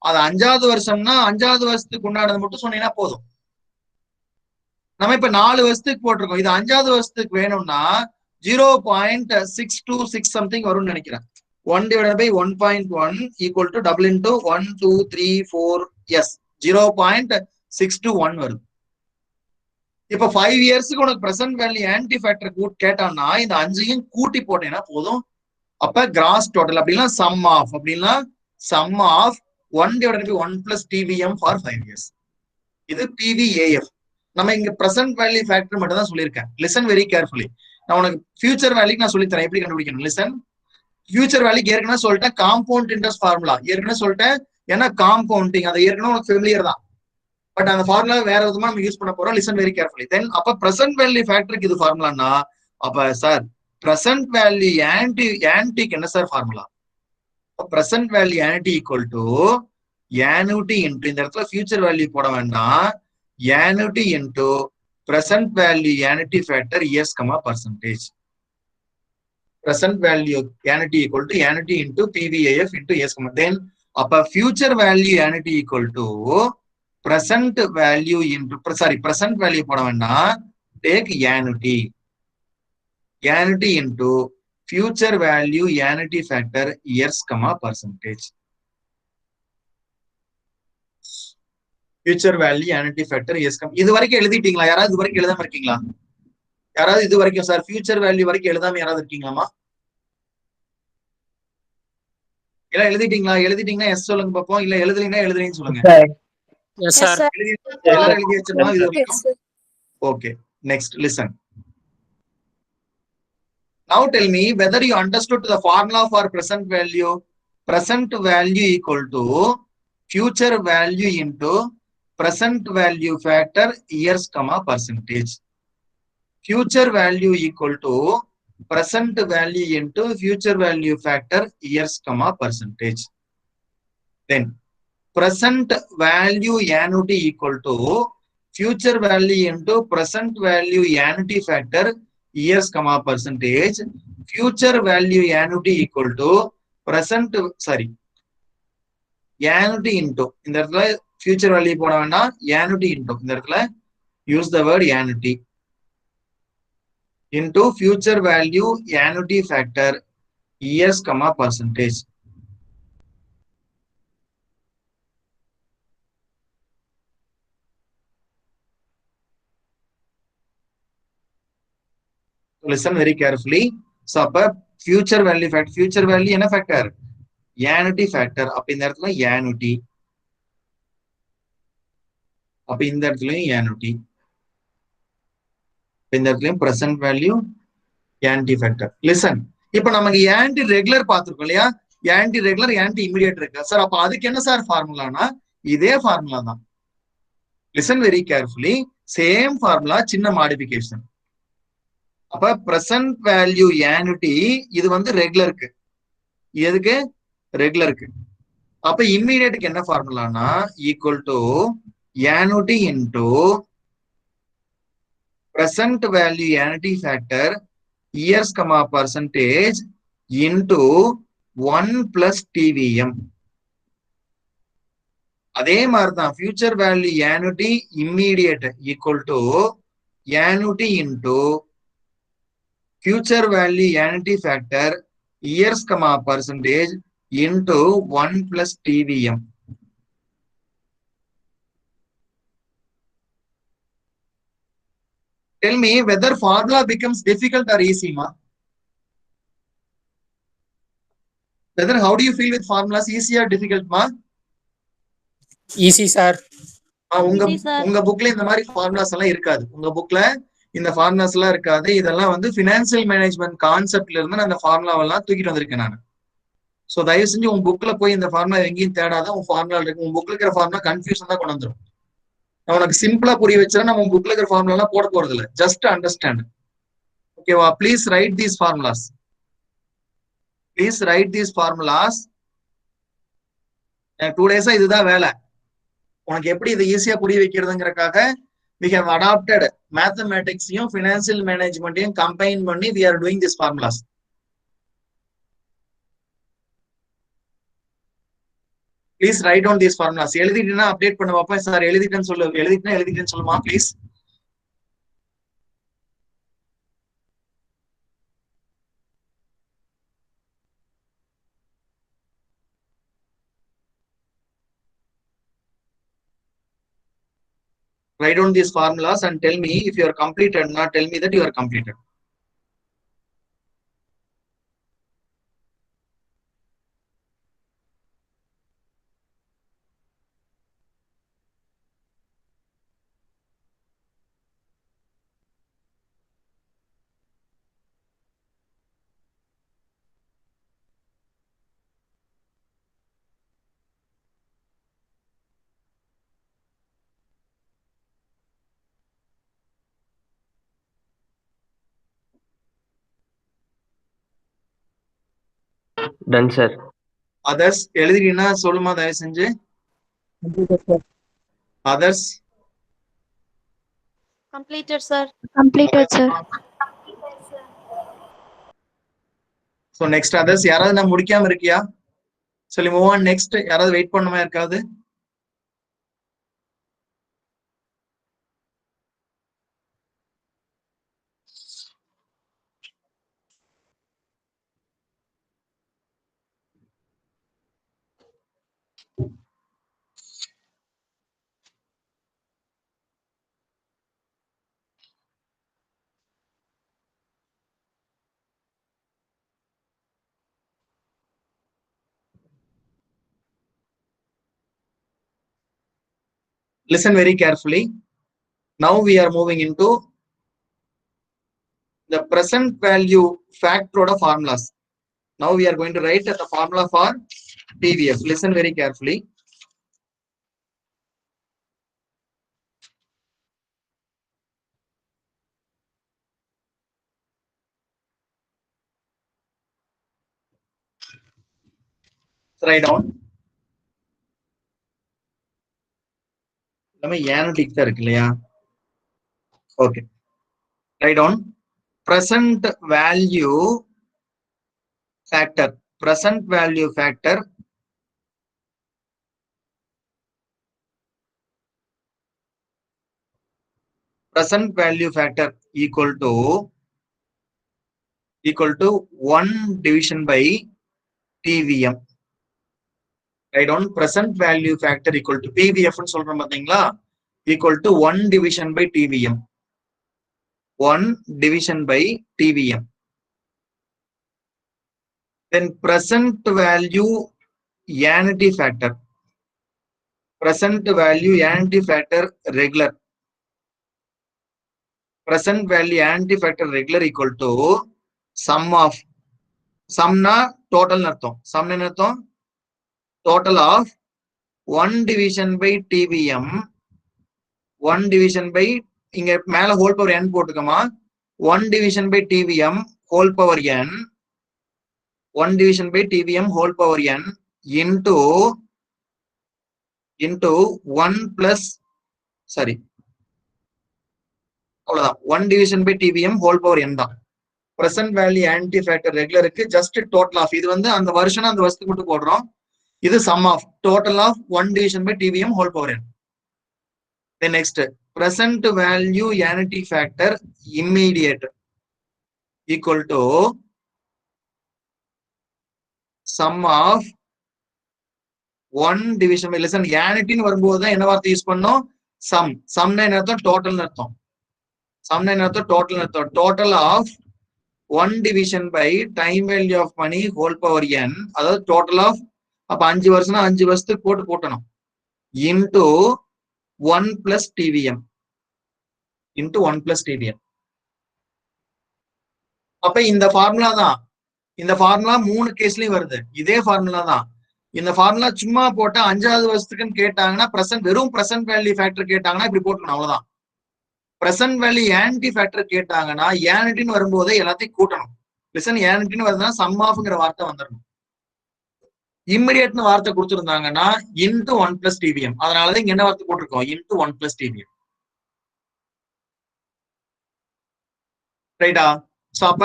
அது 5வது வருஷம்னா 5வது வருஷத்துக்கு உண்டானது மட்டும் சொன்னீங்கன்னா போதும். நம்ம இப்ப 4 வருஷத்துக்கு போட்டிருக்கோம். இது 5வது வருஷத்துக்கு வேணும்னா 0.626 சம்திங் வரும்னு நினைக்கிறேன். 1 divided by 1.1 equal to double into 1 2 3 4 yes 0.621 வருது. இப்ப 5 இயர்ஸ்க்கு உனக்கு பிரசன்ட் வேல்யூ ஆன்டி ஃபேக்டர் கேட்டான்னா இந்த 5ஐயும் கூட்டி போட்டேன்னா போதும். அப்ப கிராஸ் டோட்டல் அப்படின்னா some of 1 divided by 1 plus TVM for 5 years. இது PVAF. நம்ம இங்க பிரசன்ட் வேல்யூ ஃபேக்டர் மட்டும் தான் சொல்லியிருக்கேன். Listen very carefully. நான் உனக்கு ஃபியூச்சர் வேல்யூக்கு நான் சொல்லித்தரேன் எப்படி கண்டுபிடிக்கணும். லிசன், ஃபியூச்சர் வேல்யூக்கு ஏற்கனவே சொல்லிட்டேன் காம்பவுண்ட் இன்ட்ரெஸ்ட் ஃபார்முலா ஏற்கனவே சொல்லிட்டேன். ஏன்னா காம்பவுண்டிங் அதை ஏற்கனவே உனக்கு ஃபெமிலியர் தான். பட் அந்த ஃபார்முலா வேற விதமா நம்ம யூஸ் பண்ண போறோம். Listen very carefully. தென் அப்ப பிரசன்ட் வேல்யூ ஃபேக்டருக்கு இது ஃபார்முலான்னா அப்ப சார் பிரசன்ட் வேல்யூ ஆன்டிக்கு என்ன sir formula? Present value annuity equal to annuity into இந்த இடத்துல ஃபியூச்சர் வேல்யூ போட வேண்டாம். Annuity into present value annuity factor years comma percentage. present value annuity equal to annuity into PVAF into S. Then அப்ப future value annuity equal to present value into present value போட வேண்டாம். take annuity into future value annuity factor years comma percentage. future value annuity factor years comma இது வரைக்கும் எழுதிட்டீங்களா? யாராவது இது வரைக்கும் எழுதாம இருக்கீங்களா? யாராவது இது வரைக்கும் சார் ஃபியூச்சர் வேல்யூ வரைக்கும் எழுதாம யாராவது இருக்கீங்களாமா? எல்லாம் எழுதிட்டீங்களா? எழுதிட்டீங்கன்னா எஸ் சொல்லுங்க பாப்போம். இல்ல எழுதுலீங்கன்னா எழுதுறீங்கன்னு சொல்லுங்க. Yes, sir. எல்லாரும் எழுதி வச்சிருந்தோம் இது Yes, வரைக்கும். sir. Okay, next listen. Now tell me whether you understood the formula for present value. Present value equal to future value into present value factor years comma percentage. Future value equal to present value into future value factor years comma percentage. Then present value annuity equal to future value into present value annuity factor years comma percentage. Future value annuity equal to present annuity into இந்த இடத்துல future value போட வேண்டாம். annuity into இந்த இடத்துல use the word annuity into future value annuity factor years comma percentage. Listen very carefully. So அப்ப future value என்ன factor? annuity factor. அப்ப இந்த இடத்துல annuity. அப்ப இந்த இடத்துலயும் annuity. இந்த இடத்துலயும் present value anti factor. Listen. இப்ப நமக்கு anti regular பார்த்திருக்கோம் இல்லையா? anti regular anti immediate இருக்கு. சார் அப்ப அதுக்கு என்ன சார் ஃபார்முலானா இதே ஃபார்முலா தான். Listen very carefully. Same formula சின்ன modification. அப்ப present value annuity இது வந்து ரெகுலருக்கு. எதுக்கு? ரெகுலருக்கு. அப்ப இம்மீடியட்டுக்கு என்ன ஃபார்முலானா equal to annuity into present value annuity factor years comma percentage into 1 plus TVM. அதே மாதிரிதான் future value annuity immediate equal to annuity into future value annuity factor years comma percentage into 1 plus TVM. Tell me whether formula becomes difficult or easy, ma? Whether how do you feel with formulas, easy or difficult, ma? Easy, sir. உங்க புக்ல இந்த மாதிரி formulas எல்லாம் இருக்காது. உங்க புக்ல இந்த formulas எல்லாம் இருக்காது. இதெல்லாம் வந்து பினான்சியல் மேனேஜ்மெண்ட் கான்செப்ட்ல இருந்து நான் அந்த ஃபார்முலாவெல்லாம் தூக்கிட்டு வந்திருக்கேன் நான். சோ தயவு செஞ்சு உங்க புக்ல போய் இந்த ஃபார்முலா எங்கேயும் தேடாத. உங்க ஃபார்முலா இருக்கு. உங்க புக்ல இருக்கிற ஃபார்முலா கன்ஃபியூஷன் தான் கொண்டு வந்துடும். நான் உனக்கு சிம்பிளா புரிய வச்சா நம்ம புக்ல இருக்கிற ஃபார்முலா எல்லாம் போட போறது இல்லை. Just understand. ஓகேவா? Please write these formulas. Please write these formulas. எனக்கு 2 days இதுதான் வேலை. உனக்கு எப்படி இதை ஈஸியா புரிய வைக்கிறதுங்கிறதுக்காக we have adopted mathematics-யும் financial management-யும் combine பண்ணி we are doing these formulas. Please write down these formulas. எழுதிட்டீங்கன்னா அப்டேட் பண்ண பார்ப்பேன். சார் எழுதிட்டேன்னு சொல்லு. எழுதிட்டேன்னு சொல்லுமா please. Write down these formulas and tell me if you are completed. Not tell me that you are completed. Done sir. Others எழுதுறீங்கன்னா சொல்லுமா தயவு செஞ்சு. Others Completed, sir. Completed, sir. So next others யாராவது நான் முடிக்காம இருக்கியா சொல்லி மூவ் ஆன் நெக்ஸ்ட். யாராவது வெயிட் பண்ணுமா இருக்காது? Listen very carefully. Now we are moving into the present value factor of formulas. Now we are going to write the formula for PVF. Listen very carefully. Write down. நம்ம ஏனடிக் தான் இருக்கு இல்லையா? Okay. Write down present value factor. Present value factor equal to 1 division by TVM. Write down present value factor equal to PVF ன்னு சொல்றோம் பாத்தீங்களா, equal to 1 division by TVM. 1 division by TVM. Then present value unity factor. Present value unity factor regular. Present value unity factor regular equal to sum of, sum na total அர்த்தம், sum என்ன அர்த்தம், total of 1 division by TVM, 1 division by, இங்க மேல whole power n போட்டுக்கமா, 1 division by TVM whole power n, 1 division by TVM whole power n into 1 plus, sorry, அவ்வளவுதான், 1 division by TVM whole power n தான். present value anti factor ரெகுலருக்கு just total of, இது வந்து அந்த வருஷம் அந்த வருஷத்துக்கு மட்டும் போடுறோம், இது sum of total of 1 division by TVM whole power n. Then next present value unity factor immediate equal to sum of 1 division by, listen, unity ன்னு வரும்போது தான் என்ன வார்த்தை யூஸ் பண்ணோம், sum. sum னா என்ன அர்த்தம், total ன்னு அர்த்தம். sum னா என்ன அர்த்தம், total ன்னு அர்த்தம். total of 1 division by time value of money whole power n, அதாவது total of, அப்ப 5 வருஷம்னா 5 வருஷத்துக்கு போட்டணும், into 1 plus TVM, into 1 plus TVM. அப்ப இந்த ஃபார்முலா தான், இந்த ஃபார்முலா 3 கேஸ்லயும் வருது, இதே ஃபார்முலா தான். இந்த ஃபார்முலா சும்மா போட்டா 5வது வருஷத்துக்குன்னு கேட்டாங்கன்னா வெறும் பிரசன்ட் வேல்யூ ஃபேக்டர் கேட்டாங்கன்னா இப்படி போட்டுக்கணும், அவ்வளவுதான். பிரசன்ட் வேல்யூ ஆன்டி ஃபேக்டர் கேட்டாங்கன்னா ஏனிட்டின்னு வரும்போது எல்லாத்தையும் கூட்டணும். லிசன், ஏனிட்டின்னு வருதுன்னா சம் ஆஃப்ங்கிற வார்த்தை வந்துடணும். இம்மிடியட்னு வார்த்தை கொடுத்துருந்தாங்கன்னா இன்டு 1 பிளஸ் டிவிஎம், அதனாலதான் இங்க என்ன வார்த்தை போட்டிருக்கோம், இன்டு 1 பிளஸ் டிவிஎம். ரைட்டா? சோ அப்ப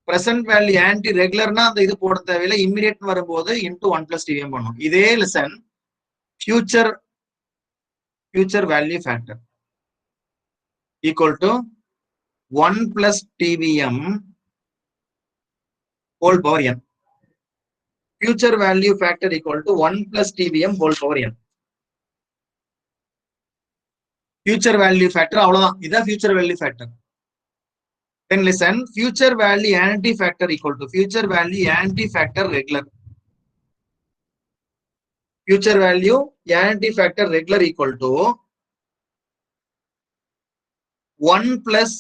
பிரசன்ட் வேல்யூ ஆன்டி ரெகுலர்னா அந்த இது போட தேவையில்லை, இம்மிடியட் வரும்போது இன்டு 1 பிளஸ் டிவிஎம் பண்ணும். இதே listen future value factor equal to 1 plus TVM whole power n. Future value factor equal to 1 plus TVM whole power n. Future value factor அவ்வளவுதான், இதான் future value factor. Then listen, future value anti factor equal to future value anti factor regular. Future value anti factor regular equal to 1 plus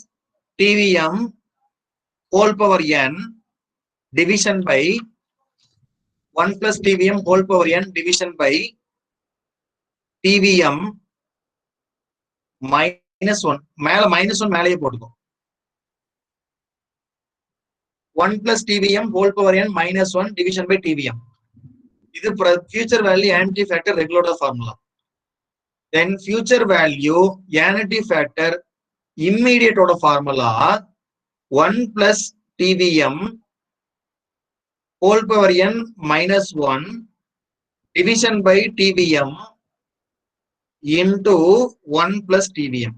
TVM whole power n division by 1 plus TVM whole power n division by TVM minus 1. மேல minus 1 மேலேயே போட்டுக்கோ. 1 plus TVM whole power n minus 1 division by TVM. This is future value anti-factor regulator formula. Then future value anti-factor immediate order formula 1 plus TVM whole power n minus 1 division by TVM into 1 plus TVM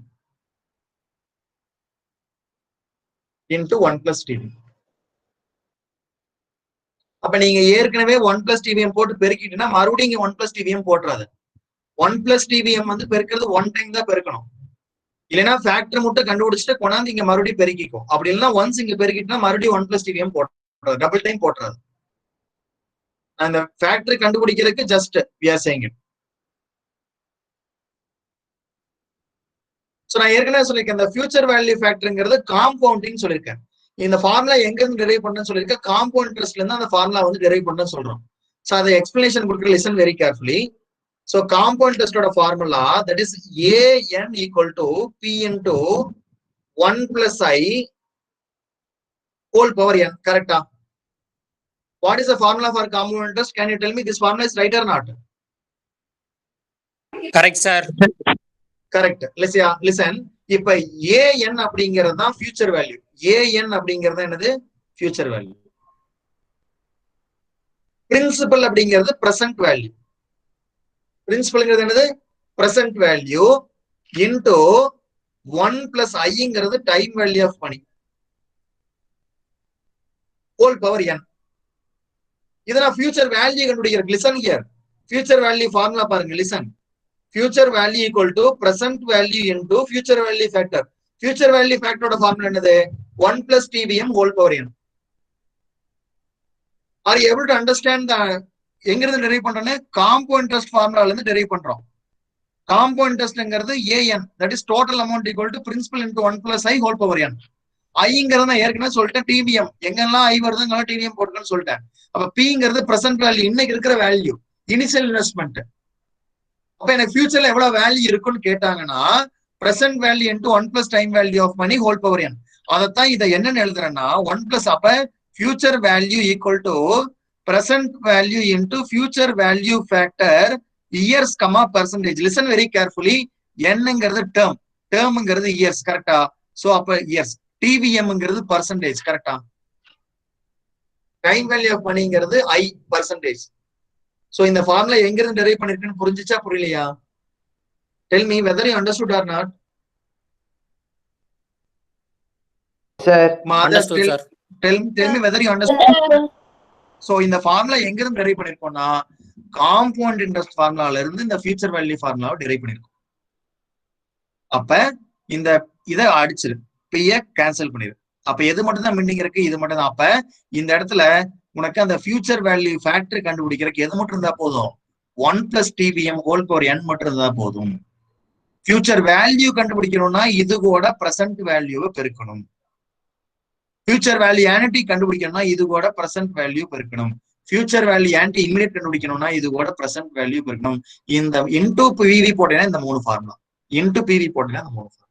into 1 plus TVM. அப்ப நீங்க ஏற்கனவே 1 plus TVM போட்டு பெருக்கிட்டீங்கன்னா மறுபடியும் இங்க 1 plus TVM போட்டுறாது. 1 plus TVM வந்து பெருக்கிறது 1 time தான் பெருக்கணும். இல்லைன்னா ஃபேக்டர் மட்டும் கண்டுபிடிச்சிட்டு கொண்டாந்து இங்க மறுபடியும் பெருக்கிக்கும். அப்படி இல்லைன்னா ஒன்ஸ் இங்க பெருக்கிட்டா மறுபடியும் 1 plus TVM போட்டுறது, டபுள் டைம் போட்டுறது. அந்த ஃபேக்டர் கண்டுபிடிக்கிறதுக்கு just we are saying it. So நான் ஏற்கனவே சொல்லியிருக்கேன் இந்த ஃபியூச்சர் வேல்யூ ஃபேக்டர்ங்கிறது காம்பவுண்டிங் சொல்லியிருக்கேன். இந்த ஃபார்முலா எங்க இருந்து டெரைவ் பண்ணணும்னு சொல்லியிருக்கேன், காம்பவுண்ட் இன்ட்ரெஸ்ட்ல இருந்து அந்த ஃபார்முலா வந்து டெரைவ் பண்ணணும்னு சொல்றோம். சோ அதை எக்ஸ்பிளனேஷன் கொடுக்குற listen very carefully. So compound இன்ட்ரெஸ்டோட formula that is AN equal to P into 1 plus I whole power n. கரெக்டா? What is the formula for compound interest? Can you tell me this formula is right or not? Correct, sir. Correct. Listen. இப்ப AN அப்படிங்கிறது தான் future value. AN அப்படிங்கிறது என்னது? Future value. Principal அப்படிங்கிறது present value. பிரின்சிபல்ங்கிறது என்னது? Present value into 1 plus ஐங்கிறது time value of money whole power n. இதை நான் ஃபியூச்சர் வேல்யூ கண்டுபிடிக்கிறேன். Listen here. Future value formula பாருங்க. Listen. Future value equal to present value into future value factor. Future value factor oda formula என்னது? 1 plus TVM whole power n. Are you able to understand the எங்கிருந்து derive பண்றோம்னா compound interest ஃபார்முலால இருந்து derive பண்றோம். Compound இன்ட்ரெஸ்ட்ங்கிறது AN, that is total amount equal to principal into 1 plus I whole power n. ஐங்கிறது நான் ஏற்கனவே சொல்லிட்டேன் TVM, எங்கெல்லாம் I வருதுங்களா TVM போட்டுக்கன்னு சொல்லிட்டேன். அப்ப Pங்கிறது பிரசன்ட் வேல்யூ, இன்னைக்கு இருக்கிற வேல்யூ, இனிஷியல் இன்வெஸ்ட்மெண்ட். அப்ப எனக்கு ஃபியூச்சர்ல எவ்வளவு வேல்யூ இருக்குன்னு கேட்டாங்கன்னா present value into 1 plus time value of money whole power n. அதைத்தான் இதை என்னன்னு எழுதுறேன்னா 1 பிளஸ் அப்ப future value equal to present value into future value factor years comma percentage. Listen very carefully. என்னங்கிறது டேர்ம், டேர்ம்ங்கிறது இயர்ஸ். கரெக்டா? சோ அப்ப years. TVMங்கிறது பர்சன்டேஜ். கரெக்டா? டைம் வேல்யூ ஆஃப் மணிங்கிறது I பர்சன்டேஜ். சோ இந்த ஃபார்முலா எங்க இருந்து டெரைவ் பண்ணிருக்கேன்னு புரிஞ்சுச்சா புரியலையா? Tell me whether you understood or not. Sir. Understood, sir. Tell me whether you understood. So இந்த ஃபார்முலா எங்க இருந்து டெரைவ் பண்ணிருக்கோம்னா காம்பவுண்ட் இன்ட்ரெஸ்ட் ஃபார்முலால இருந்து இந்த ஃபியூச்சர் வேல்யூ ஃபார்முலாவை டெரைவ் பண்ணிருக்கோம். அப்ப இந்த இதை அடிச்சிரு, P-ய கேன்சல் பண்ணிரு. அப்ப எது மட்டும் தான் மின்னிங் இருக்கு? இது மட்டும் தான். அப்ப இந்த இடத்துல உனக்கு அந்த ஃபியூச்சர் வேல்யூ ஃபேக்டர் கண்டுபிடிக்கிறதுக்கு எது மட்டும் இருந்தா போதும்? 1 plus TVM whole power n மட்டும் இருந்தா போதும். ஃபியூச்சர் வேல்யூ கண்டுபிடிக்கணும்னா இது கூட பிரசன்ட் வேல்யூவை பெருக்கணும். ஃபியூச்சர் வேல்யூ ஆன்டி கண்டுபிடிக்கணும்னா இது கூட பிரசன்ட் வேல்யூ பெருக்கணும். ஃபியூச்சர் வேல்யூ ஆன்டி இமிடியேட் கண்டுபிடிக்கணும்னா இது கூட பிரசன்ட் வேல்யூ பெருக்கணும். இந்த இன்டூ PV போட்டேன்னா இந்த 3 ஃபார்முலா, இன்டூ PV போட்டேன்னா இந்த 3 ஃபார்முலா.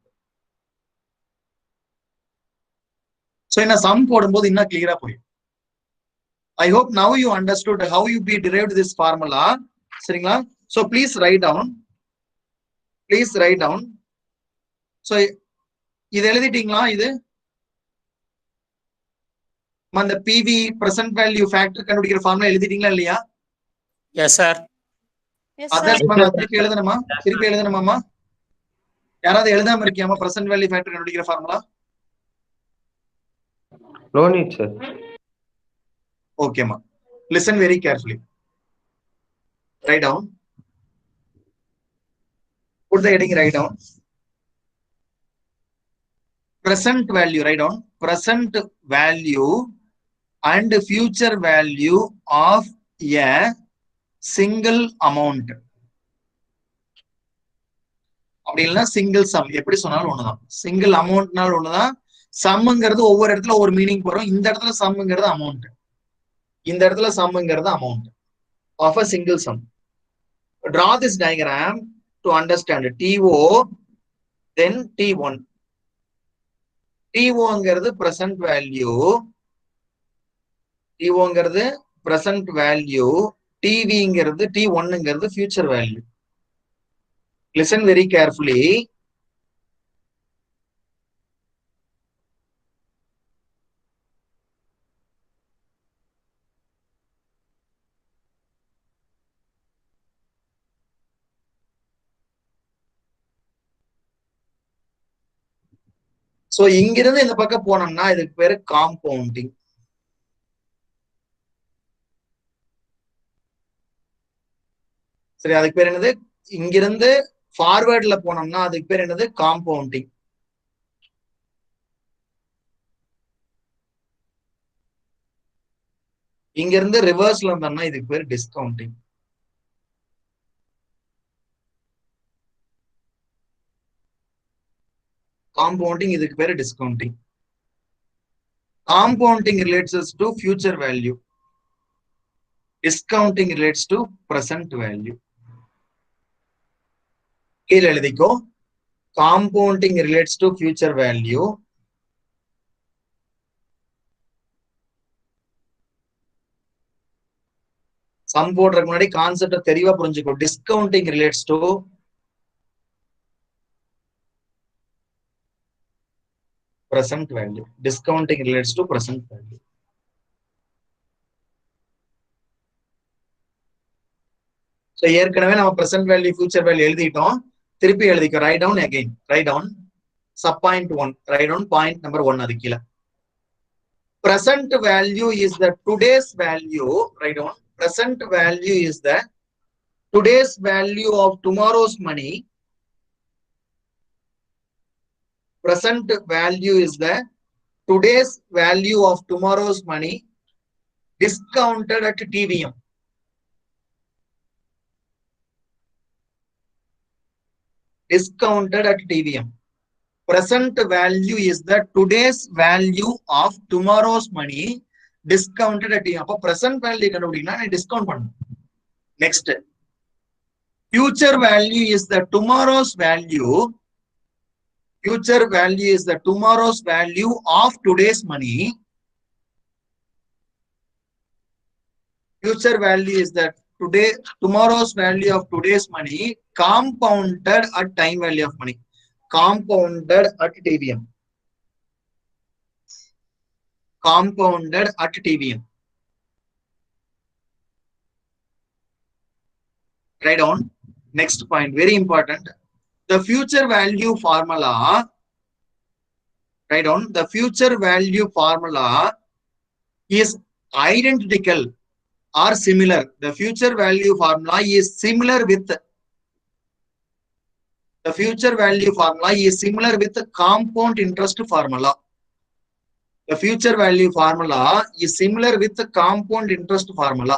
சோ என்ன சம் போடும்போது இன்னும் கிளியரா புரியும். I hope now you understood how you be derived this formula. சரிங்களா? So please write down. Please write down. So இது எழுதிட்டீங்களா? இது அந்த PV present value factor கண்டுபிடிக்கிற ஃபார்முலா எழுதிட்டீங்களா இல்லையா? Yes, sir. Yes, others sir. திருப்பி எழுதணுமா? திருப்பி எழுதணுமாமா? யாராவது எழுதாம இருக்கியாமா present value factor கண்டுபிடிக்கிற formula? No need, sir. Okay, ma. Listen very carefully. Write down. Put the heading, write down. Present value, write down. Present value and future value of a single amount. அப்படி இல்லைன்னா single some, எப்படி சொன்னாலும் ஒண்ணுதான். Single அமௌண்ட்னால ஒண்ணுதான். சம்ங்கிறது ஒவ்வொரு இடத்துல ஒரு meaning போறோம். இந்த இடத்துல சம்ங்கிறது அமௌண்ட், இந்த இடத்துல சம்ங்கிறது amount of a single sum. Draw this diagram to understand. TO then T1. TOங்கிறது present value, டிஓங்கிறது பிரசன்ட் வேல்யூ, டிவிங்கிறது T1ங்கிறது future value. Listen very carefully. So இங்கிருந்து இந்த பக்கம் போனோம்னா இதுக்கு பேரு காம்பவுண்டிங். சரி, அதுக்கு பேர் என்னது? இங்கிருந்து ஃபார்வர்ட்ல போனோம்னா அதுக்கு பேர் என்னது? காம்பவுண்டிங். இங்க இருந்து ரிவர்ஸ்ல இருந்தோம்னா இதுக்கு பேர் டிஸ்கவுண்டிங். காம்பவுண்டிங் இதுக்கு பேரு discounting. Compounding relates us to future value. Discounting relates to present value. கீழே எழுதிக்கோ. Compounding relates to future value. Sum போடுறதுக்கு முன்னாடி கான்செப்ட் தெளிவா புரிஞ்சுக்கோ. Discounting relates to present value. Discounting relates to present value. So ஏற்கனவே நம்ம present value, future value எழுதிட்டோம். திருப்பி எழுதிக்கோ. Write down again. Write down sub point 1. Write down point number 1 அது கீழே. Present value is the today's value. Write down. Present value is the today's value of tomorrow's money. Present value is the today's value of tomorrow's money discounted at TVM. Discounted at TVM. Present value is the today's value of tomorrow's money discounted at TVM. அப்போ present value கண்டுபிடிக்கணும்னா நீ discount பண்ணணும். Next. Future value is the tomorrow's value. Future value is the tomorrow's value of today's money. Future value is that tomorrow's value of today's money compounded at time value of money. Compounded at TVM. Compounded at TVM. Write down. Next point, very important. The future value formula. Write down. The future value formula is identical or similar. The future value formula is similar with the future value formula is similar with the compound interest formula. The future value formula is similar with the compound interest formula.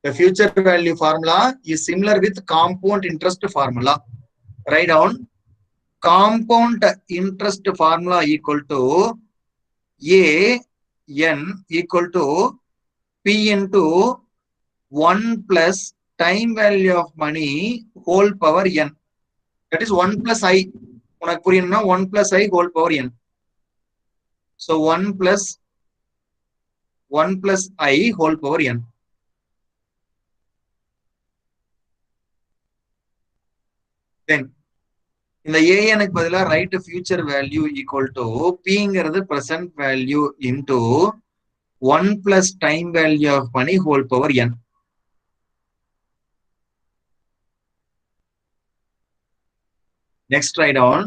The future value formula is similar with compound interest formula. Write down. Compound interest formula equal to A n equal to P into 1 plus time value of money whole power n. That is 1 plus I. உனக்கு புரியணும்னா 1 plus I whole power n. So 1 plus I whole power n. Then இந்த an பதிலா write future value equal to Pங்கிறது present value into 1 plus time value of money whole power n. Next, write down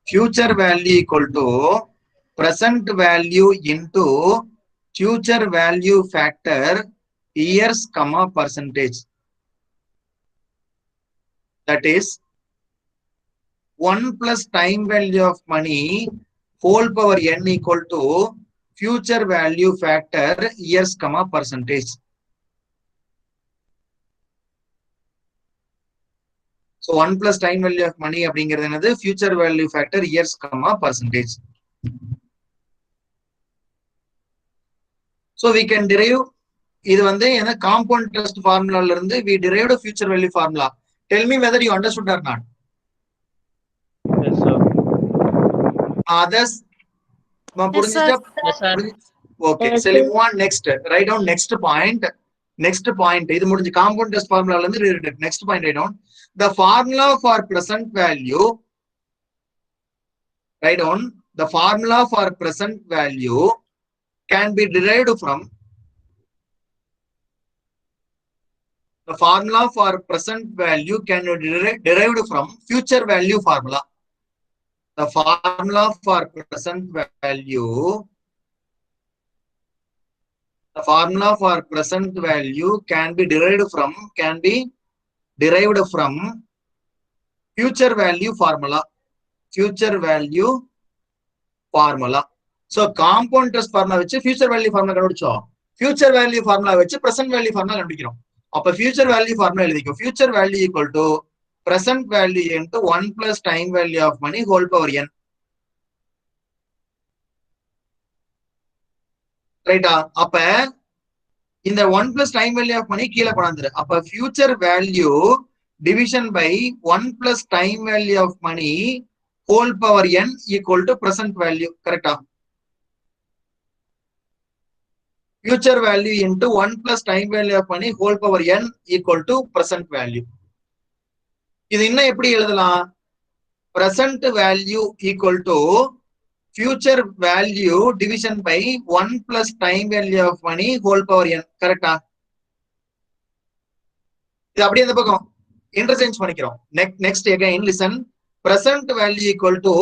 future value equal to present value into future value factor years comma percentage. That is 1 plus time value of money whole power n equal to future value factor years comma percentage. So 1 plus time value of money அப்படிங்கிறது என்னது? Future value factor years comma percentage. So we can derive இது வந்து என்ன compound interest formula ல இருந்து we derived future value formula. Tell me whether you understood or not. Yes, sir. Others, புரிஞ்சுச்சா? Yes, sir. Okay, Yes, சரி, sir. move on next. Write down next point. Next point. இது முடிஞ்சு compound interest formula ல இருந்து next point write down. The formula for present value. Write down the formula for present value can be derived from the formula for present value can be derived from future value formula. The formula for present value. The formula for present value can be derived from future value formula. Future value formula. So compound interest formula வச்சு future value formula கண்டுபிடிச்சோம். Future value formula வச்சு present value formula கண்டுபிடிக்கிறோம். அப்ப future value formula எழுதிக்கோ. Future value equal to present value into 1 plus time value of money whole power n. ரைட்டா? அப்ப இந்த 1 plus time value of money கீழே கொண்டாந்துரு. அப்ப future value division by 1 plus time value of money whole power n equal to present value. கரெக்டா? Future value into 1 plus time value of money whole power n equal to present value. இது இன்னும் எப்படி எழுதலாம்? Present value equal to future value division by 1 plus time value of money whole power n. கரெக்டா? இது அப்படியே இந்த பக்கம் interchange பண்ணிக்கிறோம். Next again listen. Present value equal to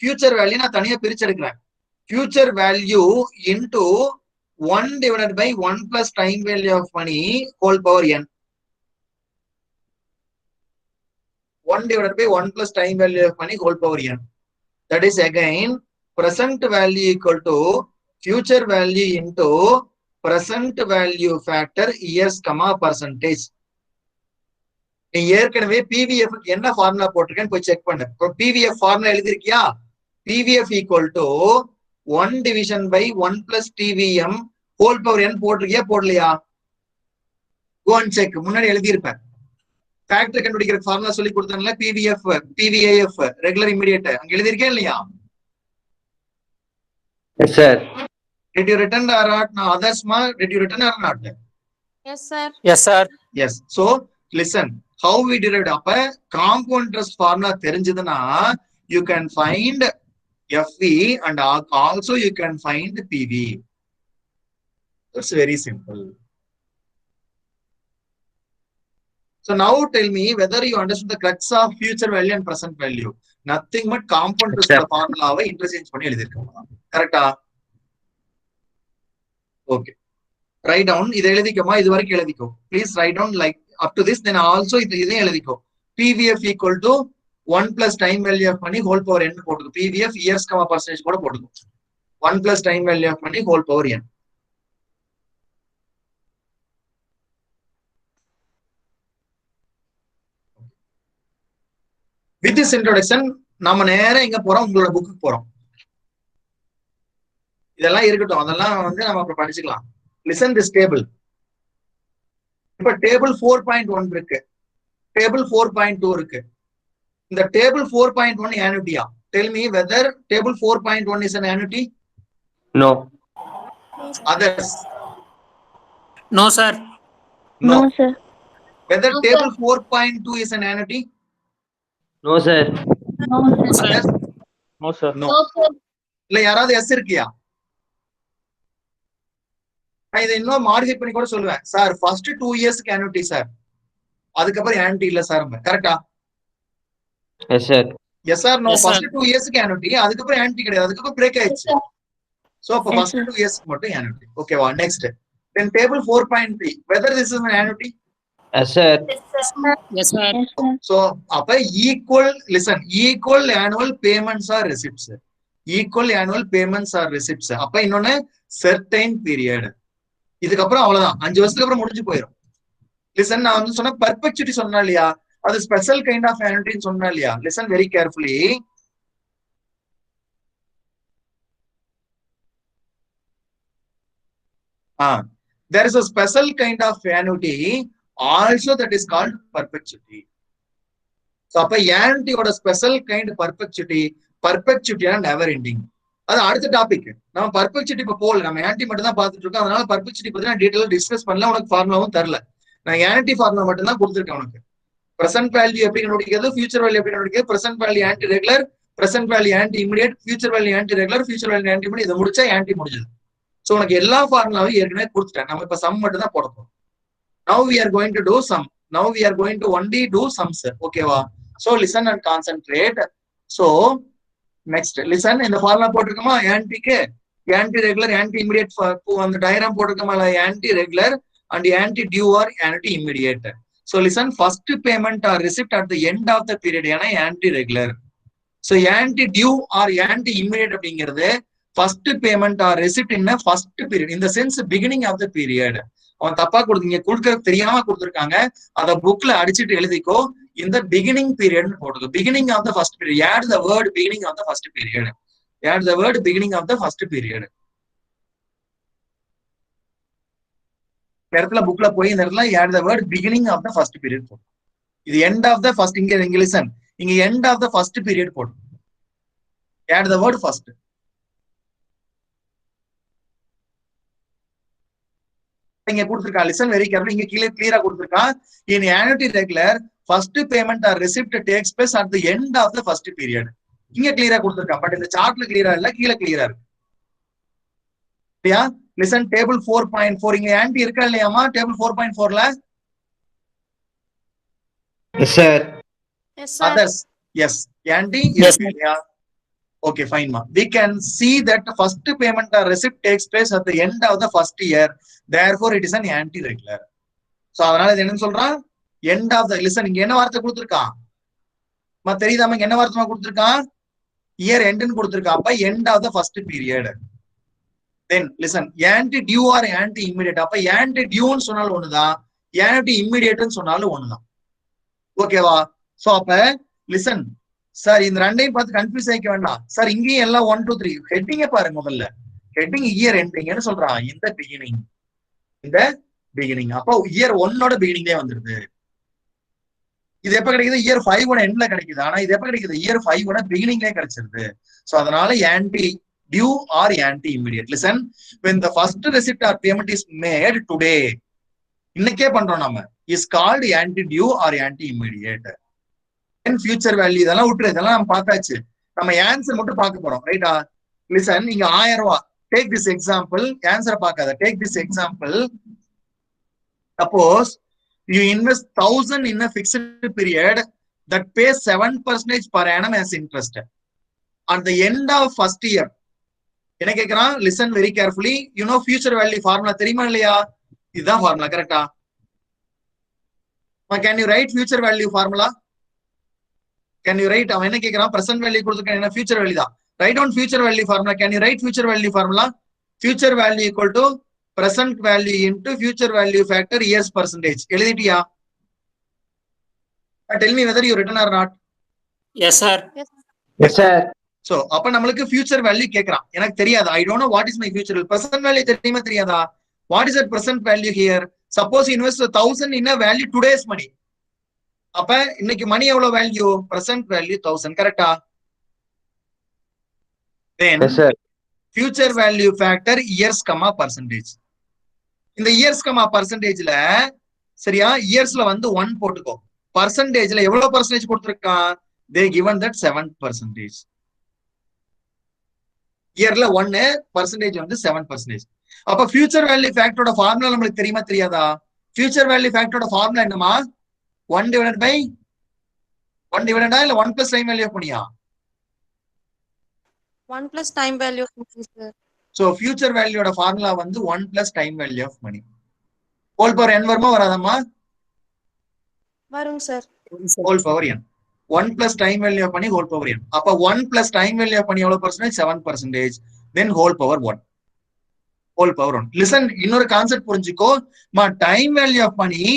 future value நான் தனியா பிரிச்சு எடுக்கிறேன். Future value into 1 divided by 1 plus time value of money whole power n. 1 divided by 1 plus time value of money whole power n. That is again present value equal to future value into present value factor years, percentage. நீ ஏற்கனவே PVF என்ன formula போட்டிருக்கேன்னு போய் check பண்ணு. PVF formula எழுதிருக்கியா? PVF equal to 1 division by 1 plus TVM whole power n போட்டிருக்கியா போடலையா? Go and check. முன்னாடி எழுதியிருப்பேன். ஃபேக்டர் கண்டுபிடிக்கிற ஃபார்முலா சொல்லி கொடுத்தாங்கல்ல, பிவிஎஃப் பிவிஏஎஃப் ரெகுலர் இமிடியேட், அங்க எழுதிருக்கேன் இல்லையா? Yes, sir. Did you return or not? No, others ma, did you return or not? Yes, sir. Yes, sir. Yes. So listen, how we derived அப்ப compound interest formula தெரிஞ்சதுன்னா you can find FV and also you can find PV. That's very simple. So now tell me whether you understand the crux of future value and present value. Nothing but compound interest formula interchange பண்ணி எழுதிருக்கோம். கரெக்டா? Okay. Write down. இதை எழுதிக்கோமா, இது வரைக்கும் எழுதிக்கோ. Please write down like up to this, then also இதையும் எழுதிக்கோ. PVF equal to 1 plus time value of money whole power n போட்டுக்கோ. PVF years, percentage கூட போட்டுக்கோ. 1 plus time value of money whole power n. With this introduction, நாம நேரா எங்க போறோம்? உங்களோட புக்குக்கு போறோம். இதெல்லாம் இருக்கட்டும், அதெல்லாம் நம்ம அப்புறம் படிச்சுக்கலாம். Listen this table. இப்ப டேபிள் 4.1 இருக்கு, டேபிள் 4.2 இருக்கு. இந்த table 4.1 annuity-யா? Tell me whether table 4.1 is an annuity? No. Others? No, sir. No, sir. Whether table 4.2 is an annuity? No, sir. No, sir. Others? No, sir. No. இல்ல யாராவது S இருக்கியா? நான் இதை இன்னும் மாடிஃபை பண்ணி கூட சொல்லுவேன். சார் ஃபர்ஸ்ட் 2 இயர்ஸ்க்கு annuity சார், அதுக்கப்புறம் annuity இல்ல சார். கரெக்டா? Yes, sir. Yes sir. No, Yes, sir. First 2 இயர்ஸ்க்கு annuity, அதுக்கப்புறம் annuity கிடையாது, அதுக்கப்புறம் பிரேக் ஆயிடுச்சு. சோ அப்ப Yes, ஃபர்ஸ்ட் sir. 2 இயர்ஸ்க்கு மட்டும் annuity. ஓகேவா? Next then table 4.3 whether this is an annuity? Yes, sir. Yes, sir. Yes, sir. So அப்ப equal, listen, equal annual payments or receipts. Equal annual payments or receipts. அப்ப இன்னொன்னு certain period. இதுக்கப்புறம் அவ்வளவுதான், 5 வருஷத்துக்கு அப்புறம் முடிஞ்சு போயிடும். லிசன், நான் சொன்ன பர்பெக்சுவிட்டி சொன்னா இல்லையா, அது ஸ்பெஷல் கைண்ட் ஆஃப் annuity சொன்னா இல்லையா? Listen very carefully. There is a special kind of annuity also that is called perpetuity. So அப்ப annuity ஓட special kind perpetuity, perpetuity and never ending. அது அடுத்த டாபிக். நம்ம பர்பெக்சிட்டி இப்ப போல, நம்ம ஆன்டி மட்டும் தான் பார்த்துட்டு இருக்கோம். அதனால பர்பெக்சிட்டி பத்தி நான் டீடைலா டிஸ்கஸ் பண்ணல, உனக்கு ஃபார்முலாவும் தரல. நான் ஆன்டி ஃபார்முலா மட்டும் தான் கொடுத்துருக்கேன் உனக்கு. பிரசன்ட் வேல்யூ எப்படி கண்டுபிடிக்கிறது, ஃபியூச்சர் வேல்யூ எப்படி கண்டுபிடிக்கிறது, present value annuity regular, present value annuity immediate, future value annuity regular, future value annuity immediate. இதை முடிச்சா ஆன்டி முடிஞ்சது. சோ உனக்கு எல்லா ஃபார்முலாவும் ஏற்கனவே கொடுத்துட்டேன். நம்ம இப்ப சம் மட்டும் தான் போட போறோம். Now we are going to do sum. Now we are going to only do sums. Okay வா? So listen and concentrate. So next listen. இந்த ஃபார்முலா போட்டுருக்கோமா ஆன்டிக்கு, ஆன்டி ரெகுலர், ஆன்டி இமிடியேட். அந்த டயக்ராம் போட்டுருக்கோமா, annuity regular and anti due or anti immediate. So listen, first payment or receipt at the end of the period ஏனா anti regular. So anti due or anti immediate அப்படிங்கிறது first payment or receipt in a first period, in the sense beginning of the period. அவன் தப்பா கொடுத்தீங்க, கொடுக்க தெரியாம கொடுத்துருக்காங்க, அத புக்ல அடிச்சிட்டு எழுதிக்கோ. இந்த beginning period போட்டுக்கோ, beginning of the first period. Add the word beginning of the first period. Add the word beginning of the first period. இடத்துல புக்ல போய் இந்த இடத்துல add the word beginning of the first period போடு. இது end of the first, இங்க listen, இங்க end of the first period போடு. Add the word first. இங்க கொடுத்திருக்கா, listen very carefully. இங்க கீழே கிளியரா கொடுத்திருக்கா, in annuity regular first payment or receipt takes place at the end of the first period. இங்க கிளியரா கொடுத்திருக்கா, but இந்த சார்ட்ல கிளியரா இல்ல, கீழே கிளியரா இருக்கு. சரியா? Listen, table 4.4 இங்க ஆன்டி இருக்கா இல்லையாமா table 4.4ல? Yes, sir. Yes, sir. Others, yes, anti Yes, இருக்கு இல்லையா? Okay, fine ma. We can see that the first payment or receipt takes place at the end of the first year. Therefore, it is an anti regular. So அதனால இது என்ன சொல்றான், end of the, listen, இங்க என்ன வார்த்தை கொடுத்திருக்கான் மா தெரியுதாமா, இங்க என்ன வார்த்தை கொடுத்திருக்கான், year end ன்னு கொடுத்திருக்கான். அப்ப end of the first period. Then listen, anti due or anti immediate. அப்ப anti due ன்னு சொன்னாலும் ஒண்ணுதான், anti immediate ன்னு சொன்னாலும் ஒண்ணுதான். ஓகேவா? சோ அப்ப listen சார், இந்த ரெண்டையும் பார்த்து கன்ஃபியூஸ் ஆயிக்க வேண்டாம் சார். இங்கேயும் எல்லாம் 1 2 3 ஹெட்டிங்க பாருங்க. முதல்ல ஹெட்டிங் இயர் எண்டிங்னு சொல்றான், இந்த பிகினிங், இந்த பிகினிங். அப்போ இயர் 1ஓட பிகினிங்லயே வந்துருது. இது எப்ப கிடைக்குது, இயர் 5ஓட எண்ட்ல கிடைக்குது. ஆனா இது எப்ப கிடைக்குது, இயர் 5ஓட பிகினிங்லயே கிடைச்சிருது. சோ அதனால anti due or anti immediate. Listen, when the first receipt or payment is made today, இன்னைக்கே பண்றோம் நம்ம, is called anti due or anti immediate. And future value இதெல்லாம் விட்டுரு, இதெல்லாம் நம்ம பார்த்தாச்சு. நம்ம ஆன்சர் மட்டும் பார்க்க போறோம், ரைட்டா? Listen, நீங்க 1000 ரூபாய், take this example, ஆன்சரை பார்க்காத, take this example. Suppose you invest 1000 in a fixed period that pays 7% per annum as interest. At the end of first year, என்ன கேக்குறான், listen very carefully. You know future value formula தெரியுமா இல்லையா? இதுதான் formula, கரெக்டா? Can you write future value formula? Can you write, அவன் என்ன கேக்குறான், present value கொடுத்துருக்கான், என்ன future value தான். Write down future value formula. Can you write future value formula? Future value equal to present value into future value factor years percentage. எழுதிட்டியா? Tell me whether you written or not. Yes, sir. Yes, sir. So அப்ப நம்மளுக்கு future value கேக்குறான். எனக்கு தெரியாது, I don't know what is my future value. Present value தெரியுமா தெரியாதா? What is that present value here? Suppose you invest 1000 in a value today's money. அப்ப இன்னைக்கு மணி எவ்வளவு வேல்யூ, present value 1000, கரெக்டா? Then Yes, sir. future value factor years, percentage. இந்த years, percentageல சரியா, yearsல வந்து 1 போட்டுக்கோ. percentageல எவ்வளவு percentage கொடுத்திருக்கான், they given that 7%. இயர்ல 1, percentage வந்து 7%. அப்ப future value factor ஓட ஃபார்முலா நமக்கு தெரியுமா தெரியாதா? future value factor ஓட ஃபார்முலா என்னமா, 1 divided by 1 divided இல்ல 1 plus time value of money. 1 plus time value of money, sir. So future value ஓட ஃபார்முலா வந்து 1 plus time value of money. whole power n வருமா வராதம்மா? வரும் sir. whole power n. 1 plus time value of money whole power n. அப்ப 1 plus time value of money எவ்வளவு percentage, 7%. Then whole power 1. whole power 1. Listen, இன்னொரு concept புரிஞ்சுக்கோ. time value of money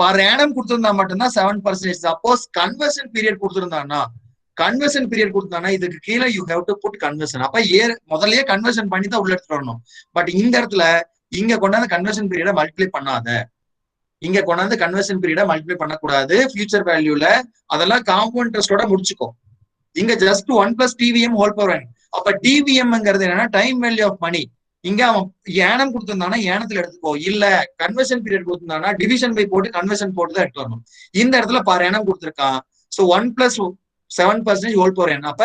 per annum கொடுத்திருந்தா மட்டும்தான் 7%. Suppose conversion period கொடுத்திருந்தானா, conversion period கொடுத்தானா இதுக்கு கீழே you have to put conversion. அப்ப முதல்லயே கன்வர்ஷன் பண்ணி தான் உள்ள எடுத்துட்டு வரணும். பட் இந்த இடத்துல இங்க கொண்டாந்து கன்வர்ஷன் பீரியட மல்டிப்ளை பண்ணாத, இங்க கொண்டாந்து கன்வர்ஷன் பீரியட மல்டிப்ளை பண்ணக்கூடாது. ஃபியூச்சர் வேல்யூல அதெல்லாம் காம்பவுண்ட் இன்ட்ரெஸ்டோட முடிச்சுக்கோ. இங்க just 1 plus TVM whole power n. அப்ப டிவிஎம்ங்கிறது என்னன்னா டைம் வேல்யூ ஆஃப் மணி. இங்க அவன் ஏனம் கொடுத்திருந்தானா ஏனத்துல எடுத்துக்கோ, இல்ல கன்வர்ஷன் பீரியட் கொடுத்திருந்தானா டிவிஷன் பை போட்டு கன்வர்ஷன் போட்டு தான் எடுத்து வரணும். இந்த இடத்துல பாரு ஏனம் கொடுத்திருக்கான். So 1+7% whole power n. அப்ப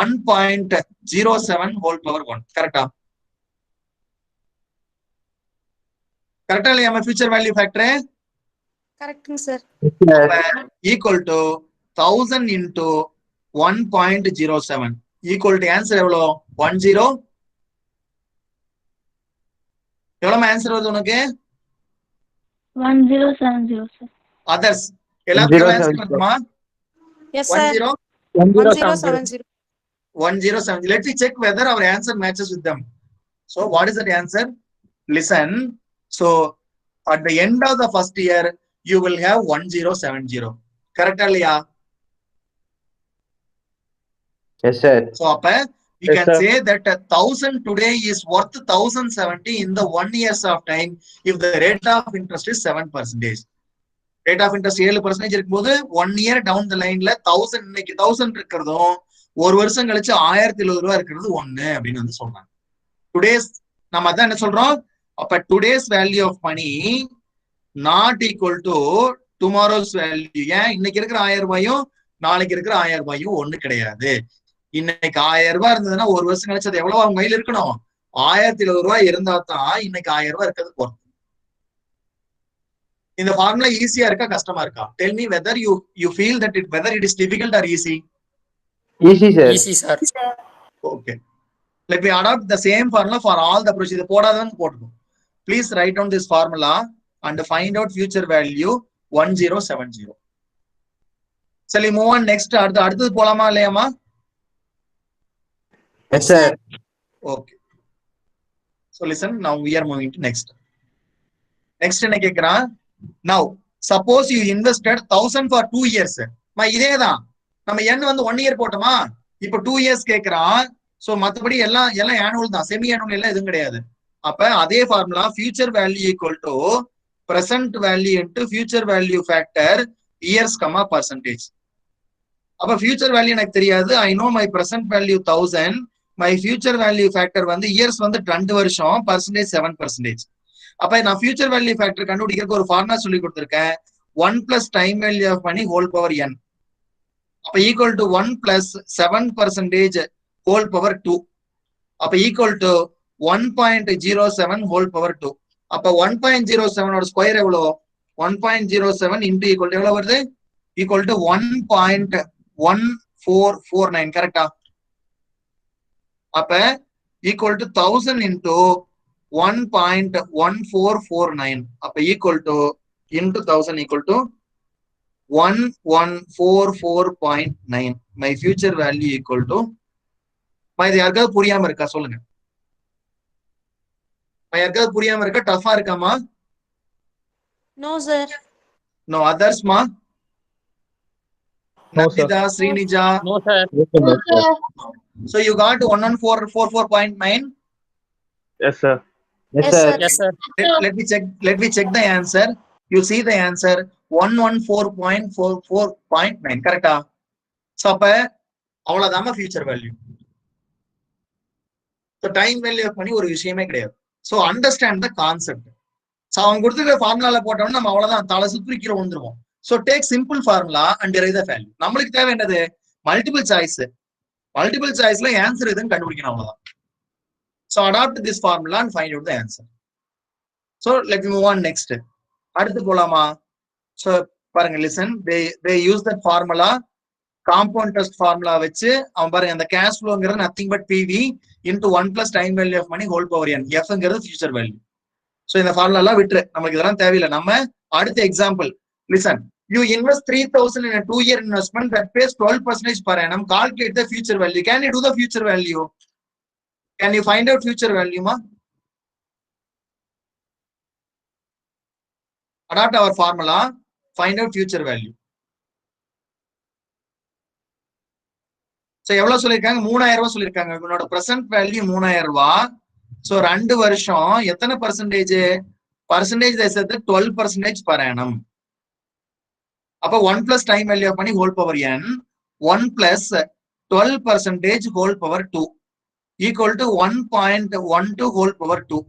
1.07 ஹோல் பவர் 1. கரெக்டா? கரெக்டா இல்லையா ஃபியூச்சர் வேல்யூ ஃபேக்டர்? கரெக்ட்டுங்க sir. Equal to 1000 into 1.07 equal to answer எவ்வளோ? 10. எவ்வளவு ஆன்சர் வருது உனக்கு? 1070 சார். அதர்ஸ் எல்லாத்துக்கும் ஆன்சர் வருமா? Yes sir. 1070. 1070. Let me check whether our answer matches with them. So what is that answer? Listen. So at the end of the first year you will have 1070. Correct இல்லையா? Yes, sir. So appa we Yes, can sir. say that 1000 today is worth 1070 in the 1 years of time if the rate of interest is 7%. Rate of interest 7% இருக்கும்போது 1 year down the lineல 1000 இன்னைக்கு 1000 இருக்கிறதும் ஒரு வருஷம் கழிச்சு 1070 ரூபாய் இருக்கிறது ஒண்ணு அப்படின்னு வந்து சொல்றாங்க. டுடேஸ் நம்ம அதான் என்ன சொல்றோம்? அப்ப today's value of money not equal to tomorrow's value. ஏன் இன்னைக்கு இருக்கிற 1000 ரூபாயும் நாளைக்கு இருக்கிற 1000 ரூபாயும் ஒண்ணு கிடையாது. இன்னைக்கு 1000 ரூபாய் இருந்ததுன்னா ஒரு வருஷம் கழிச்சு அது எவ்வளவு அவங்க கையில இருக்கணும்? 1070 ரூபாய் இருந்தா தான் இன்னைக்கு 1000 ரூபாய் இருக்கிறது பொறுத்து. இந்த ஃபார்முலா ஈஸியா இருக்கா கஷ்டமா இருக்கா? Tell me whether you feel that whether it is difficult or easy. Easy, sir. Easy, sir. Okay. Let me adopt the same formula for all the procedure. போடாதவங்க போட்டுக்கோ. Please write down this formula and find out future value 1070. சரி move on next. அடுத்தது போலாமா இல்லையாமா? Yes, sir. Okay. So listen, now we are moving to next. Next என்ன கேக்குறான்? Now suppose you invested 1000 for 2 years. இதேதான் நம்ம n வந்து 1 year போட்டோமா, இப்ப 2 years கேக்குறான். சோ மத்தபடி எல்லாம் ஆனுவல் தான், செமி ஆனுவல் எல்லாம் எதுவும் கிடையாது. அப்ப அதே formula future value equal to present value into future value factor years comma percentage. அப்ப ஃபியூச்சர் வேல்யூ எனக்கு தெரியாது. I know my present value 1000, my future value factor வந்து இயர்ஸ் வந்து 2 வருஷம், பர்சன்டேஜ் 7%. அப்ப நான் ஃபியூச்சர் வேல்யூ ஃபேக்டர் கண்டுபிடிக்கிறதுக்கு ஒரு ஃபார்முலா சொல்லி கொடுத்திருக்கேன். 1 plus time value of money whole power n. அப்ப equal to 1 plus 7% whole power 2. அப்ப ஈக்குவல் டு 1.07 ஹோல் பவர் 2. அப்ப 1.07 ஓட ஸ்கொயர் எவ்வளவு? 1.07 இன்டு ஈக்குவல் டு எவ்வளவு வருது? Equal to 1.1449. கரெக்டா? அப்ப ஈக்குவல் டு 1000 இன்டு 1.1449. அப்ப equal to into 1000 equal to 1144.9. My future value equal to, இது யாருக்காவது புரியாம இருக்கா சொல்லுங்க? யாருக்காவது புரியாம இருக்கா? டஃபா இருக்காமா? No sir. No others ma? No, sir. Nandita, Srinija. No, sir. So you got 1144.9. Yes, sir. Yes, Yes, sir. sir. Yes, sir. Let me check the answer. You see the answer 114.44.9. கரெக்டா? So அப்ப அவ்வளவுதான் future value. So time value பண்ணி ஒரு விஷயமே கிடையாது. So understand the concept. So அவங்க கொடுத்துருக்க ஃபார்முலால போட்டோம்னா நம்ம அவ்வளவுதான் தலை சுற்றி கீழே வந்துருவோம். So take simple formula and derive the value. நம்மளுக்கு தேவை என்னது? Multiple choice. மல்டிபிள் சாய்ஸ்ல ஆன்சர் எதுன்னு கண்டுபிடிக்கணும், அவ்வளவுதான். So adopt this formula and find out the answer. So let move on next. அடுத்து போலாமா? ஸோ பாருங்க, listen, they use that formula, compound test formula வச்சு அவன் பாருங்க, அந்த கேஷ் ஃப்ளோங்கிறது nothing but PV into 1 plus time value of money whole power n. எஃப்ங்கிறது future value. So இந்த ஃபார்முலா எல்லாம் விட்டுரு, நமக்கு இதெல்லாம் தேவையில்லை. நம்ம அடுத்த example listen. You invest 3,000 in a 2-year investment that pays 12% per annum. Calculate the future value. Can you do the future value? Can you find out future value, ma? Adopt our formula. Find out future value. So எவ்வளவு சொல்லிருக்காங்க? 3000 ரூபாய் சொல்லிருக்காங்க. உன்னோட present value 3000 ரூபாய். So 2 வருஷம் எத்தனை percentage? Percentage சேர்த்து 12% per annum. அப்ப 1 பிளஸ் டைம் வேல்யூ பண்ணி whole power n, 1 plus 12% whole power 2. equal to 1.12 whole power 2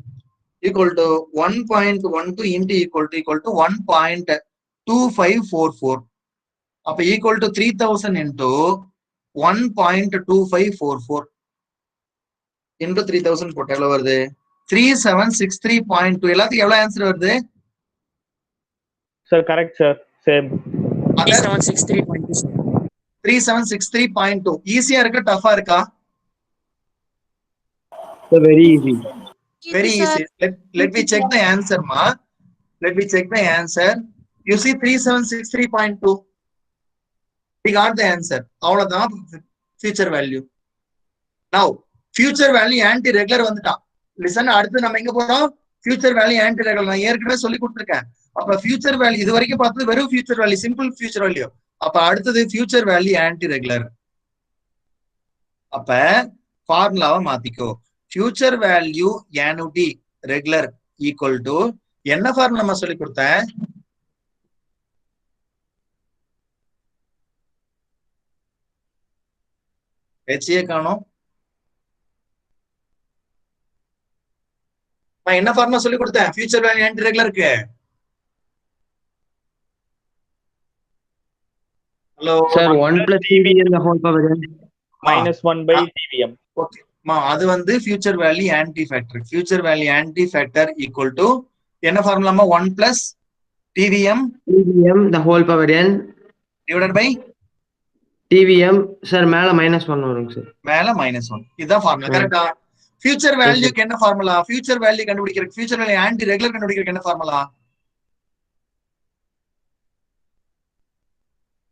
equal to 1.12 into equal to 1.2544. அப்ப equal to 3000 into 1.2544 into 3000 போட்டு எவ்வளவு வருது 3763.2. எல்லாத்துக்கும் எவ்வளவு ஆன்சர் வருது sir correct sir same 3763.2 sir. 3763.2. ஈஸியா இருக்கா டஃபா இருக்கா? Very easy. Very sir. easy. Let me check the answer, ma. Let me check the answer. You see 3763.2. We got the answer. அவ்வளவுதான் future value. Now, future value anti-regular வந்துட்டான். Listen, அடுத்து நம்ம எங்க போறோம்? Future value anti-regular. நான் ஏற்கனவே சொல்லி கொடுத்திருக்கேன். அப்ப future value இது வரைக்கும் பார்த்தது வெறும் future value, simple future value. அப்ப அடுத்தது future value anti-regular. அப்ப ஃபார்முலாவை மாத்திக்கோ. future value annuity regular equal to என்ன ஃபார்முலா நம்ம சொல்லி கொடுத்தேன்? பேச்சியே காணோம். நான் என்ன ஃபார்முலா சொல்லி கொடுத்தேன் future value anti regularக்கு? Hello Sir, 1 plus TVM the whole power n. -1 by TVM. Okay மா, அது வந்து future value anti factor. future value anti factor equal to என்ன ஃபார்முலாமா 1 plus TVM TVM the whole power n. divided by TVM sir மேல -1 வருங்க sir. மேல -1. இதுதான் formula. கரெக்ட்டா? future வேல்யூக்கு என்ன ஃபார்முலா? future வேல்யூ கண்டுபிடிக்கிறதுக்கு future வேல்யூ ஆன்டி ரெகுலர் கண்டுபிடிக்கிறதுக்கு என்ன ஃபார்முலா?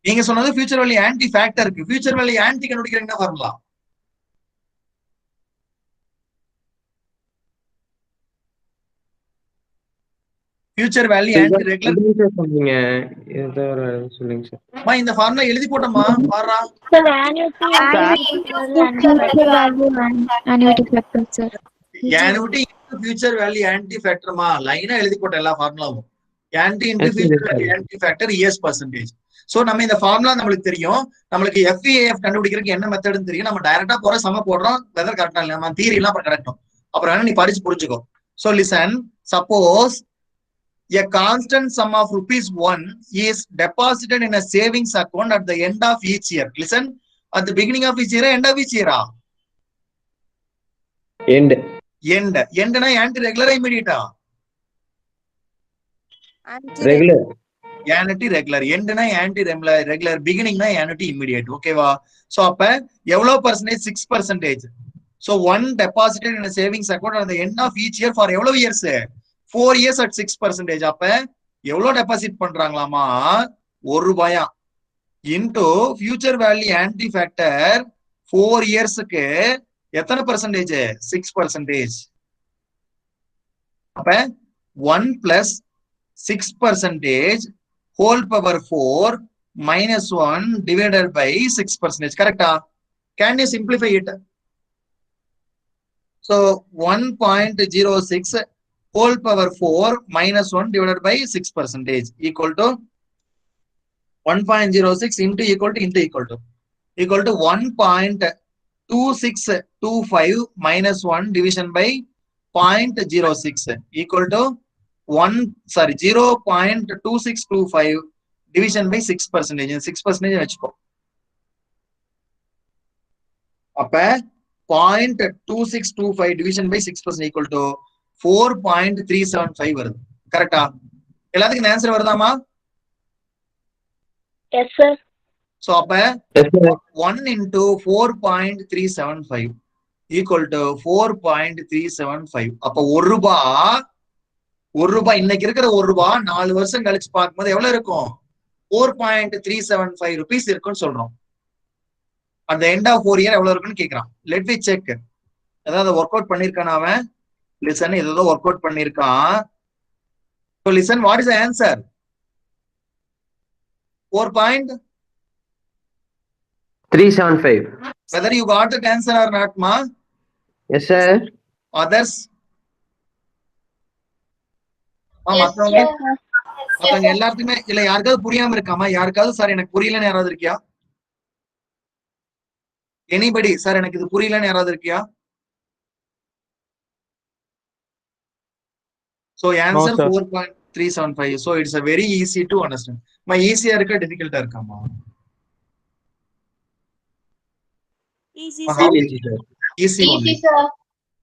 நீங்க சொன்னது future வேல்யூ ஆன்டி ஃபேக்டருக்கு. future வேல்யூ ஆன்டி கண்டுபிடிக்கிறதுக்கு என்ன formula? future value annuity regular சொல்லுங்க. ஏதோ ஒரு சொல்லுங்க சார். மா இந்த ஃபார்முலா எழுதி போட்டோமா? பாறா annuity into future value anti factor மா லைனா எழுதி போட்ட எல்லா ஃபார்முலாவும். anti into future value anti factor ES percentage. So நம்ம இந்த ஃபார்முலா நம்மளுக்கு தெரியும். நம்மளுக்கு FVAF கண்டுபிடிக்கிறதுக்கு என்ன மெத்தட்னு தெரியும். நம்ம டைரக்டா போற சம போடுறோம். வெதர் கரெக்ட்டா இல்ல நம்ம தியரி எல்லாம் அப்புறம் கரெக்டும். அப்புறம் வேணா நீ படிச்சு புரிஞ்சுக்கோ. So listen, suppose a constant sum of ₹1 is deposited in a savings account at the end of each year. Listen, at the beginning of each year, end of each year. End. End na anti-regular immediate. Regular. Anti-regular. End na anti-regular. Beginning na anti-immediate. Okay va? So appa evlo percentage? 6%. So one deposited in a savings account at the end of each year for evlo years? 4 years at 6%. அப்ப எவ்வளவு deposit பண்றாங்களாமா? ₹1 into future value anti factor 4 yearsக்கு எத்தனை percentage? 6%. அப்ப 1 plus 6% whole power 4 minus 1 divided by 6%. Correcta? Can you simplify it? So 1.06 whole power 4 minus 1 divided by 6% equal to 1.06 into equal to 1.2625 minus 1 division by 0.06 equal to 0.2625 division by 6%. 6% வச்சுக்கோ. அப்ப 0.2625 division by 6% equal to 4.375 வருது. கரெக்டா? எல்லாத்துக்கும் answer வருதாமா? Yes sir. So அப்ப 1 into 4.375 equal to 4.375. அப்ப ₹1 இன்னைக்கு இருக்கிற ₹1 4 வருஷம் கழிச்சு பார்க்கும்போது எவ்வளவு இருக்கும்? 4.375 rupees இருக்குன்னு சொல்றோம். at the end of 4 year எவ்வளவு இருக்குன்னு கேக்குறான். let me check. ஏதாவது ஒர்க் அவுட் பண்ணிருக்கான் அவன்? listen, ஏதோ ஒர்க் அவுட் பண்ணிருக்கான். so listen, what is the answer? 4.375. whether you got the answer or not ma? Yes sir. others? மத்தவங்க எல்லாத்துக்குமே இல்ல, யாருக்காவது புரியாம இருக்காமா? யாருக்காவது சார் எனக்கு புரியலன்னு யாராவது இருக்கியா? எனிபடி சார் எனக்கு இது புரியலன்னு யாராவது இருக்கியா? So answer sir. 4.375. So it's a very easy to understand. My easier irukka difficult ah irukama? Easy, How sir. Easy, sir. easy only.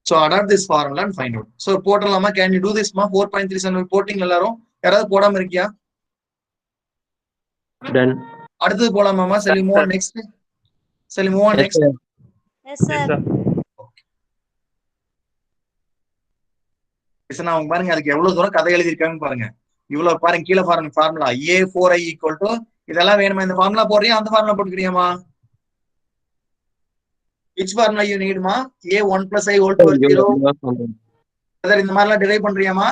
So adopt this formula and find out. So போடலாமா? Can you do this ma? 4.37 போட்டிங்க எல்லாரும்? யாராவது போடாம இருக்கியா? Done. அடுத்து போலாமாமா? Shall we move on next? Shall we move on Yes, next? sir. Yes, sir. Yes, sir. Listen, அவங்க பாருங்க அதுக்கு எவ்வளவு தூரம் கதை எழுதி இருக்காங்கன்னு பாருங்க. இவ்வளவு பாருங்க கீழே பாருங்க ஃபார்முலா A4I equal to இதெல்லாம் வேணுமா? இந்த ஃபார்முலா போடுறியா அந்த formula போட்டுக்கிறியாமா? Which formula you need ma? A1 plus I whole power 0. Whether இந்த மாதிரிலாம் derive பண்றியாமா?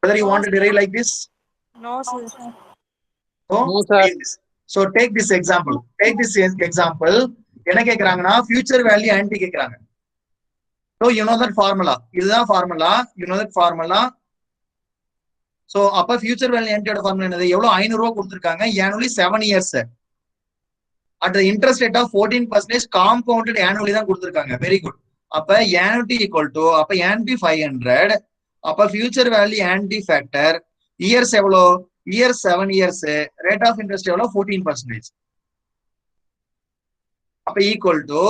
Whether you want to derive like this? No, sir. No, sir. So take this example. Take this example. என்ன கேக்குறாங்கன்னா future value anti கேக்குறாங்க. So you know that formula. இதுதான் formula. You know that formula. So அப்ப future value anti ஓட formula என்னது? எவ்வளவு 500 ரூபாய் கொடுத்திருக்காங்க. annually 7 years. At the interest rate of 14% compounded annually தான் கொடுத்திருக்காங்க. Very good. அப்ப annuity equal to அப்ப annuity 500. அப்ப future value anti factor years எவ்வளோ? Years 7 years. Rate of interest எவ்வளோ? 14%. அப்ப equal to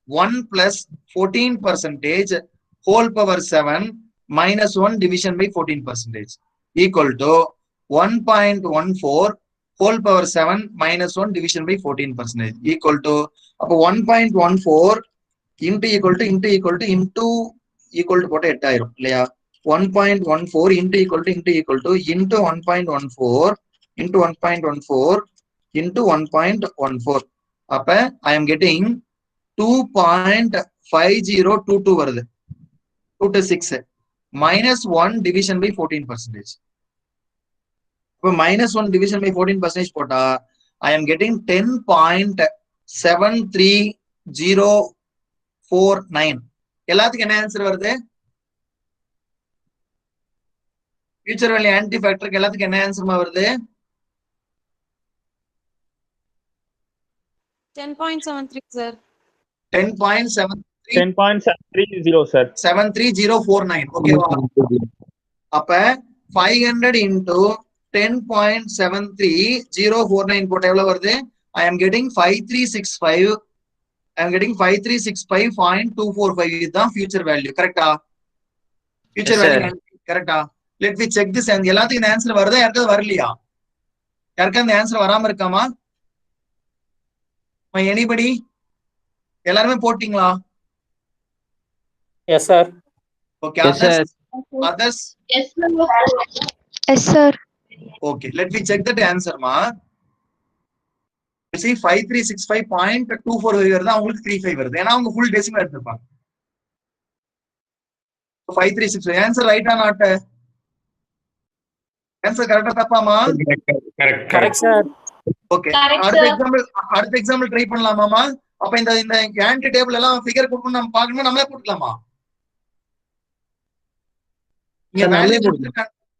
1 plus 14% whole power 7 minus 1 division by 14% equal to 1.14 whole power 7 minus 1 division by 14% equal to அப்ப 1.14 into equal to போட்டு 8 ஆயிரும் இல்லையா? 1.14 into equal to into 1.14 into 1.14 into 1.14 அப்ப I am getting 2.5022 வருது 2 to 6 minus 1 division by 14%. இப்ப minus 1 division by 14% போட்டா I am getting 10.73049. எல்லாத்துக்கும் என்ன ஆன்சர் வருது? ஃபியூச்சர் வேல்யூ ஆன்டி ஃபேக்டருக்கு எல்லாத்துக்கும் என்ன ஆன்சர்மா வருது? 10.73, sir. 10.73 10.730, sir. 73049. ஓகேவா? அப்ப 500 into 10.73049 போட்ட எவ்வளவு வருது? I am getting 5365.245 இதுதான் future value. கரெக்டா? Future Yes, value கரெக்டா? Let me check this. எல்லாத்துக்கும் இந்த ஆன்சர் வருதா? யாருக்காவது வரலையா? யாருக்காவது இந்த ஆன்சர் வராம இருக்காமா? எனிபடி? எல்லாருமே போட்டீங்களா? Yes, sir. Okay. Yes, sir. Others? Yes, sir. Okay. Let me check that answer, ma. You see 5365.24 வருது, அவங்களுக்கு 35 வருது. ஏன்னா அவங்க full decimal எடுத்துப்பாங்க. 5365 answer right or not? Answer correct தப்பாமா? Correct, sir. Okay. Correct, அடுத்த எக்ஸாம்பிள் ட்ரை பண்ணலாமாமா? அப்ப இந்த anti table எல்லாம் ஃபிகர் கொடுக்கணும் நம்ம பார்க்கணும், நம்மளே போட்டுக்கலாமா?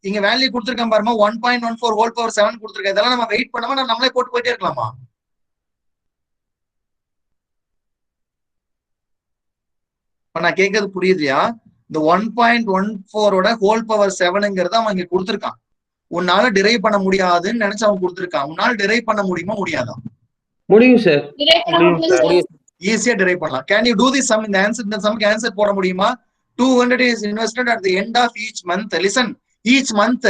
இங்க வேல்யூ கொடுத்திருக்கான் பாருமா 1.14 whole power 7 கொடுத்திருக்கேன். இதெல்லாம் நம்ம வெயிட் பண்ணாம நம்மளே போட்டு போயிட்டே இருக்கலாமா? நான் கேட்கறது புரியுதுயா? இந்த 1.14ஓட ஹோல் பவர் 7ங்கிறத அவன் இங்க கொடுத்திருக்கான். உன்னால டிரைவ் பண்ண முடியாதுன்னு நினைச்சு அவன் கொடுத்திருக்கான். உன்னால டிரைவ் பண்ண முடியுமா முடியாதா? முடியும் சார். ஈஸியா டிரைவ் பண்ணலாம். Can you do this sum? இந்த சம்க்கு ஆன்சர் போட முடியுமா? 200 is invested at the end of each month. Listen, each month.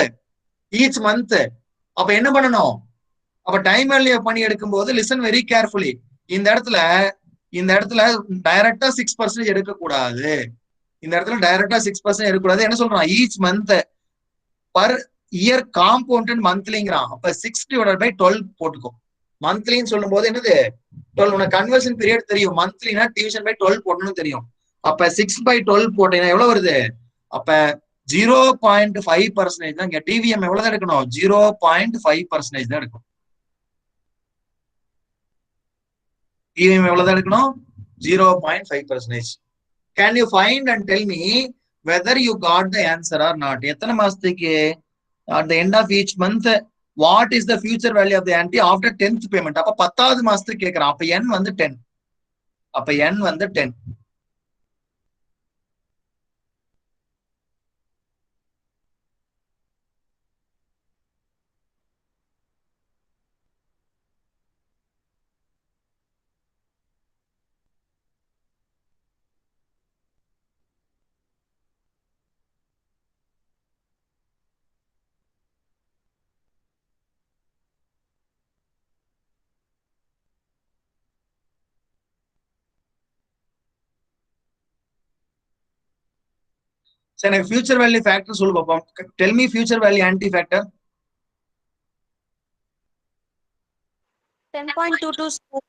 அப்ப என்ன பண்ணணும்? அப்ப டைம் வேல்யூ பண்ணி எடுக்கும்போது listen very carefully. இந்த இடத்துல டைரக்டா 6% எடுக்க கூடாது. இந்த இடத்துல டைரக்டா 6% எடுக்கக்கூடாது. என்ன சொல்றான்? Each month per year compounded மந்த்லிங்கிறான். அப்ப 6/12 போட்டுக்கோ. மந்த்லின்னு சொல்லும் போது என்னது? 12. உனக்கு கன்வர்ஷன் பீரியட் தெரியும். மந்த்லினா டிவிஷன் பை 12 போடணும்னு தெரியும். அப்ப 6/12 போட்டீங்கன்னா எவ்வளவு வருது? அப்ப 0.5% தான். இங்க டிவிஎம் எவ்வளவுதான் எடுக்கணும்? 0.5% தான் எடுக்கணும். டிவிஎம் எவ்வளவுதான் எடுக்கணும்? 0.5%. Can you find and tell me whether you got the answer or not? எத்தனை மாசத்துக்கு? At the end of each month, what is the future value of the ante after 10th payment? அப்ப 10வது மாசத்துக்கு கேக்குறான். அப்ப n வந்து 10. அப்ப n வந்து 10. சரி எனக்கு ஃபியூச்சர் வேல்யூ ஃபேக்டர் சொல்லு பார்ப்போம். Tell me future value annuity factor. 10.22 sir.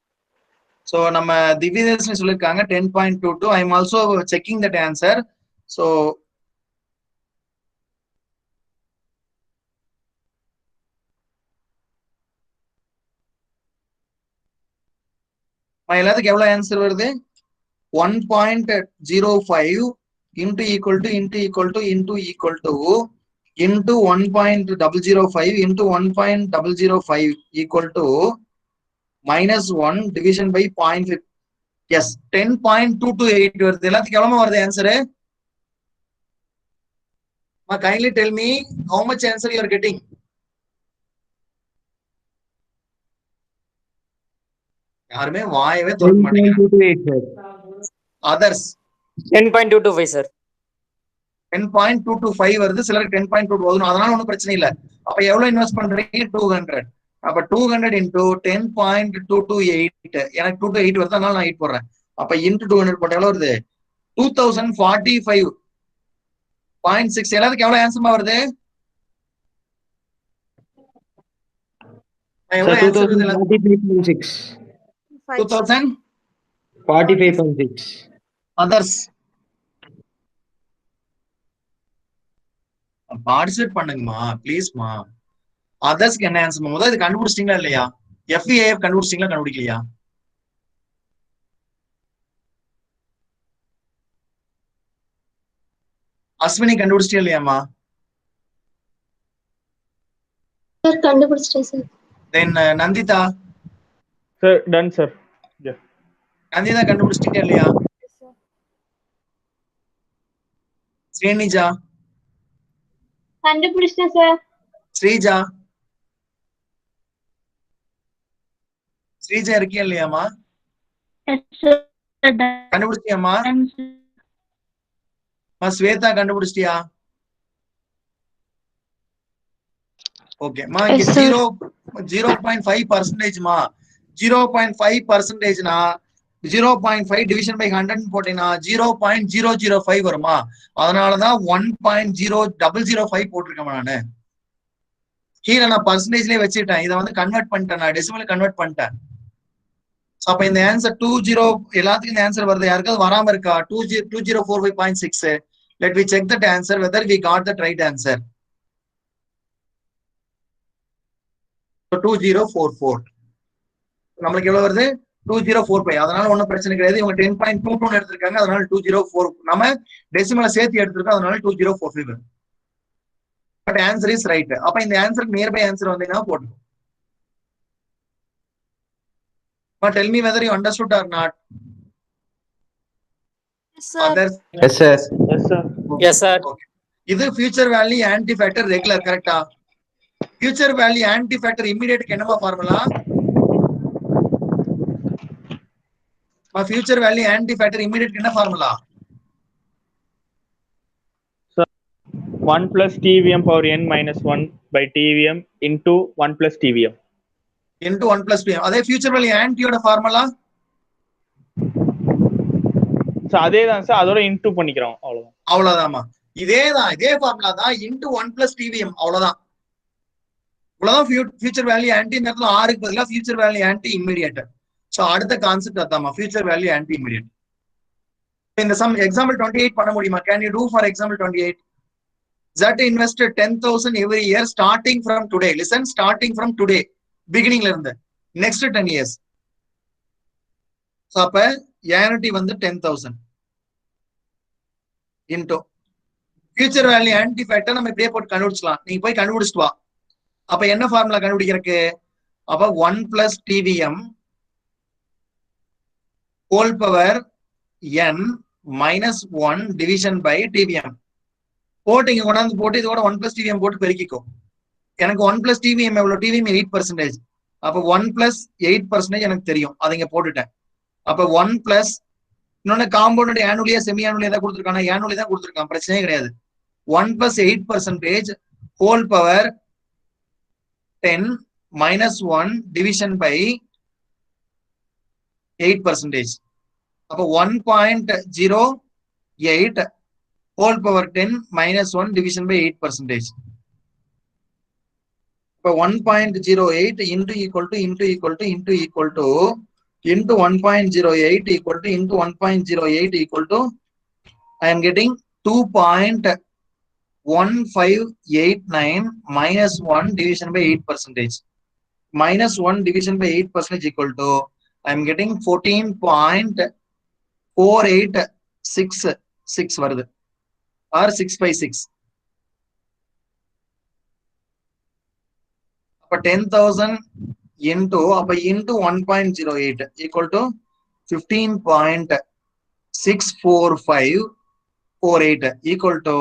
So நம்ம திவ்யதர்ஷினி சொல்லியிருக்காங்க 10.22. I am also checking that answer. So எல்லாத்துக்கும் எவ்வளவு ஆன்சர் வருது? 1.05 into equal to into equal to into equal to into 1.005 into 1.005 equal to -1 division by 0.5. Yes, 10.228 வருது. எல்லாத்துக்கும் எவ்வளவு வருது answer? Kindly tell me how much answer you are getting. யாருமே வாயவே திறக்க மாட்டீங்க. 10.228 sir. Others 10.225 sir. 10.225 வருது. சிலருக்கு 10.2 வரும். அதனால ஒன்றும் பிரச்சனை இல்லை. அப்ப எவ்வளவு இன்வெஸ்ட் பண்றீங்க? 200. அப்ப 200 into 10.228 எனக்கு 228 வருது. அதனால நான் 8 போடுறேன். அப்ப into 200 போட்ட எவ்வளவு வருது? 2045.6. எல்லாத்துக்கும் எவ்வளவு ஆன்சர்மா வருது? எவ்வளவு ஆன்சர் வருது? 2045.6. 2045.6. அதர்ஸ் பார்ட்டிசிபேட் பண்ணுங்கம்மா ப்ளீஸ்மா. அதர்ஸ்க்கு என்ன ஆன்சர்? முதல்ல இது கண்டுபிடிச்சிட்டீங்களா இல்லையா? FEAF கண்டுபிடிச்சிட்டீங்களா கண்டுபிடிக்கலையா? அஸ்வினி கண்டுபிடிச்சிட்டே இல்லையாமா? சார் கண்டுபிடிச்சிட்டேன் sir. Then Nandita. Sir done sir. Nandita கண்டுபிடிச்சிட்டீங்க இல்லையா? Yes, sir. ஸ்ரீனிஜா. கண்டுபிடிச்சிட்டேன் சார். ஸ்ரீஜா. ஸ்ரீஜா இருக்கியா இல்லையாமா? கண்டுபிடிச்சியாமா? ஸ்வேதா கண்டுபிடிச்சிட்டியா? ஓகேமா. இங்க 0.5%மா 0.5%னா 0.5 டிவிஷன் பை 100 போட்டீங்கன்னா 0.005 வருமா? அதனாலதான் 1.0005 போட்டிருக்கேன் நானு. கீழே நான் பர்சன்டேஜ்லயே வச்சுட்டேன். இதை வந்து கன்வெர்ட் பண்ணிட்டேன். நான் டெசிமல் கன்வெர்ட் பண்ணிட்டேன். அப்ப இந்த ஆன்சர் 20 எல்லாத்துக்கும் இந்த ஆன்சர் வருது. யாருக்காவது வராம இருக்கா? 2045.6. Let me check that answer whether we got that right answer. So 2044. நம்மளுக்கு எவ்வளவு வருது? 2045. அதனால ஒன்னும் பிரச்சனை கிடையாது. இவங்க 10.22 எடுத்திருக்காங்க. அதனால 204. நம்ம டெசிமலை சேர்த்து எடுத்திருக்கோம். அதனால 2045 வருது. But answer is right. அப்ப இந்த ஆன்சருக்கு நியர்பை ஆன்சர் வந்தீங்கன்னா போட்டுக்கோ. But tell me whether you understood or not. Yes, sir. Others? Yes sir. Yes sir. Yes sir. Okay. இது future value annuity factor regular கரெக்டா? ஃபியூச்சர் வேல்யூ ஆன்டி ஃபேக்டர் இமிடியேட்க்கு என்னமா formula? Future value annuity factor இமிடியேட்க்கு என்ன formula? 1 plus TVM power n minus 1 by TVM into 1 plus TVM. into 1 plus TVM. அதே future value ஆன்டியோட formula? Sir அதே தான் sir. அதோட into பண்ணிக்கிறோம் அவ்வளவுதான். அவ்வளவுதான்மா. இதே ஃபார்முலா தான் into 1 plus TVM. அவ்வளவுதான். இவ்வளவுதான் ஃபியூச்சர் வேல்யூ ஆன்டி. இந்த இடத்துல ஆருக்கு பதிலா future value annuity immediate. So அடுத்த கான்செப்ட் அதான்மா, ஃபியூச்சர் வேல்யூ ஆன்டி இமிடியேட். இந்த சம் எக்ஸாம்பிள் 28 பண்ண முடியுமா? Can you do for example 28? Z invested 10,000 every year starting from today. Listen, starting from today. Beginningல இருந்து next 10 years. So அப்ப annuity வந்து 10,000 into future value annuity factor நம்ம இப்படியே போட்டு கண்டுபிடிச்சலாம். நீங்க போய் கண்டுபிடிச்சிட்டு வா. அப்ப என்ன ஃபார்முலா கண்டுபிடிக்கிறதுக்கு? அப்ப 1 plus TVM whole power n minus 1 division by TVM. போட்டு இங்க கொண்டாந்து போட்டு இதோட 1 plus TVM போட்டு பெருக்கிக்கோ. எனக்கு 1 plus TVM எவ்வளவு? TVM 8%. அப்ப 1 plus 8% எனக்கு தெரியும். அதை இங்க போட்டுட்டேன். அப்ப 1 plus இன்னொன்னு காம்பவுண்ட் ஆனுவலியா செமி ஆனுவலியா தான் கொடுத்துருக்காங்க. ஆனுவலி தான் கொடுத்துருக்கான், பிரச்சனையே கிடையாது. 1 plus 8% whole power 10 minus 1 division by 8%. அப்ப 1.08 whole power 10 minus 1 division by 8%. இப்போ 1.08 into equal to into 1.08 equal to into 1.08 equal to I am getting 2.1589 minus 1 division by 8%. Minus 1 division by 8% equal to I am getting 14.486 வருது or 6/6. அப்ப 10,000 into 1.08 equal to 15.64548 equal to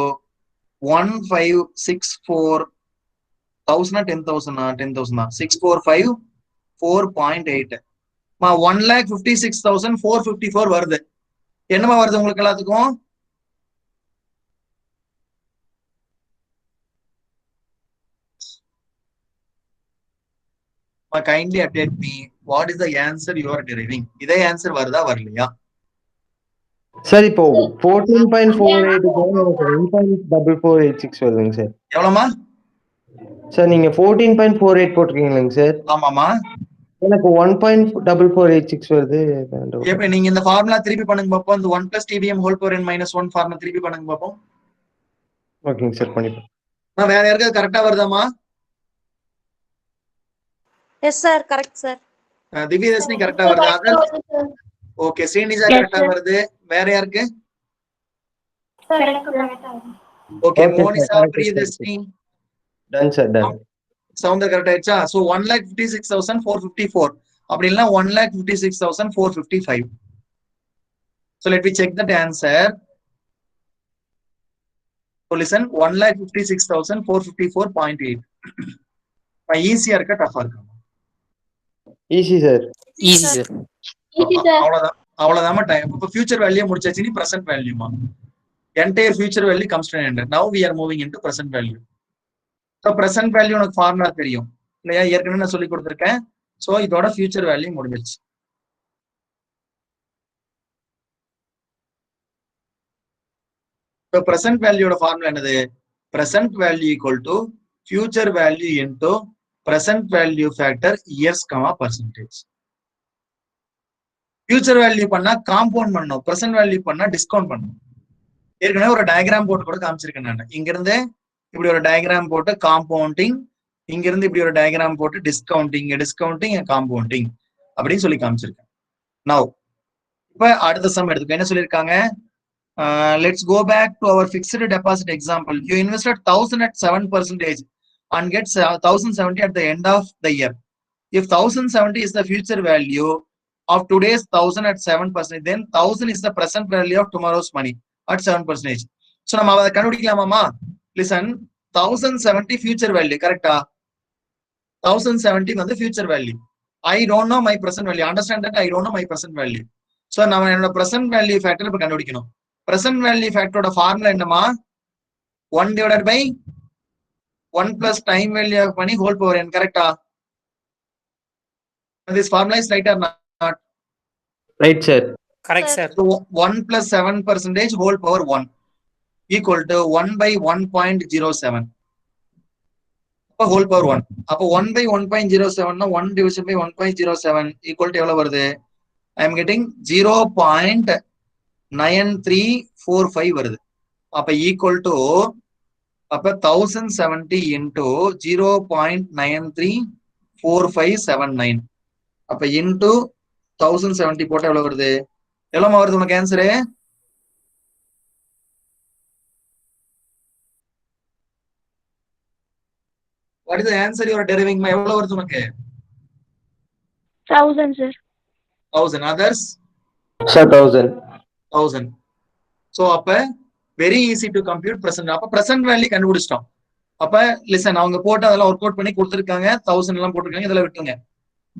1564,000 10,000 645.4.8 1,56,454 வருது. என்னமா வருது உங்களுக்கு எல்லாத்துக்கும்? Kindly update me. What is the answer you are deriving? இதே answer வருதா வரலையா? சார் இப்போ 14.48 1.4486 வருதுங்க சார். எவ்வளவுமா? சார் நீங்க 14.48 போட்டிருக்கீங்களா சார்? ஆமாமா. எனக்கு 1.4486 வருது. எப்படி நீங்க இந்த ஃபார்முலா திருப்பி பண்ணுங்க பாப்போம். இந்த 1 + TBM whole power n minus 1 formula திருப்பி பண்ணுங்க பாப்போம். ஓகேங்க சார் பண்ணிப்போம். வேற யாருக்காவது கரெக்டா வருதாமா? Yes, sir. Correct, sir. Divyadharshini கரெக்டா வருதா? ஓகே, ஸ்ரீனிஜா கரெக்டா வருது. வேற யாருக்கு? Okay, Monisha, Priyadharshini. Done sir done. Soundar correct ஆயிடுச்சா? சோ 1,56,454 அப்படி இல்லனா 1,56,455. So let me check that answer. So listen, 1,56,454.8. ஈஸியா இருக்கா டஃபா இருக்கா? Easy sir. Easy sir. அவ்வளவுதான் டைம். இப்போ ஃபியூச்சர் வேல்யூ முடிச்சாச்சு. நீ present வேல்யூமா? entire future value comes to an end. Now we are moving into present value. So present value உனக்கு formula தெரியும் இல்லையா? ஏற்கனவே நான் சொல்லி கொடுத்துருக்கேன். சோ இதோட ஃபியூச்சர் வேல்யூ முடிஞ்சிருச்சு. So present value ஓட ஃபார்முலா என்னது? present value equal to future value into present value factor years, percentage. future value பண்ணா காம்பவுண்ட் பண்ணணும், present value பண்ணா டிஸ்கவுண்ட் பண்ணணும். ஏற்கனவே ஒரு டயக்ராம் போட்டு கூட காமிச்சிருக்கேன் நான். இங்க இருந்து இப்படி ஒரு டயக்ராம் போட்டு காம்பவுண்டிங், இங்க இருந்து இப்படி ஒரு டயக்ராம் போட்டு டிஸ்கவுண்டிங் காம்பவுண்டிங் அப்படின்னு சொல்லி காமிச்சிருக்கேன். நவ் இப்ப அடுத்த சம் எடுத்துக்கோ. என்ன சொல்லியிருக்காங்க? Let's go back to our fixed deposit example. You invested 1,000 at 7% and get 1,070 at the end of the year. If 1,070 is the future value of today's 1,000 at 7%, then 1,000 is the present value of tomorrow's money at 7%. So நம்ம அதை கண்டுபிடிக்கலாமாமா? Listen, 1,070 future value, correct? 1,070 வந்து future value. I don't know my present value. Understand that I don't know my present value. So நம்ம என்னோட present value factor இப்ப கண்டுபிடிக்கணும். present value factor ஓட formula என்னமா? 1 divided by 1 plus time value of money whole power n, correct? This formula is right or not? Right sir. Correct sir. So 1 plus 7% whole power 1 equal to 1 by 1.07. whole power 1. அப்ப 1 by 1.07 னா 1 division by 1.07 equal to எவ்வளவு வருது? I am getting 0.9345 வருது. அப்ப equal to அப்ப 1,070 into 0.934579. அப்ப into 1,070 போட்டா எவ்வளவு வருது? எவ்வளவு வருது உனக்கு answer? What is the answer you are deriving? எவ்வளவு வருது உனக்கு? 1,000 sir. 1,000. Others? Sir 1,000. 1,000. So அப்ப very easy to compute present. அப்ப present value கண்டுபிடிச்சிட்டோம். அப்ப listen, அவங்க போட்டு அதெல்லாம் ஒர்க் அவுட் பண்ணி கொடுத்துருக்காங்க. 1,000 எல்லாம் போட்டிருக்காங்க. இதெல்லாம் விட்டுருங்க.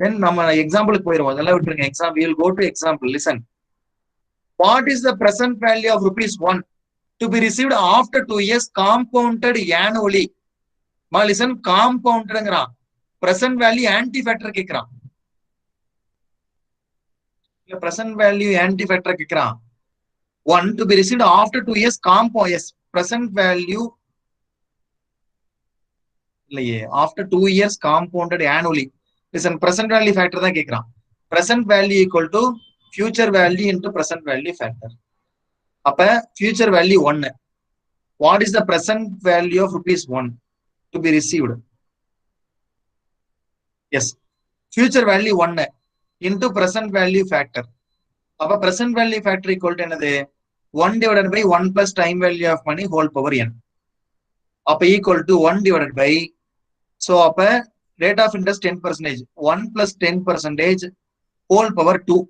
Then நம்ம எக்ஸாம்பிளுக்கு போயிடுவோம். அதெல்லாம் விட்டுருங்க. Example, we will go to example. Listen. What is the present value of ₹1 to be received after 2 years compounded annually? Listen, compoundedங்கறான். present value anti factor கேக்குறான். இல்ல present value anti factor கேக்குறான். 1 to be received after 2 years compound. Yes, present value. After 2 years compounded annually. Listen, present value factor தான் கேக்குறான். Present value equal to future value into present value factor. அப்ப future value 1. What is the present value of rupees 1 to be received? Yes, future value 1 into present value factor. அப்ப present value factor equal to என்னது 1 divided by 1 plus time value of money whole power n. அப்ப equal to 1 divided by, so அப்ப rate of interest 10%, 1 plus 10% whole power 2.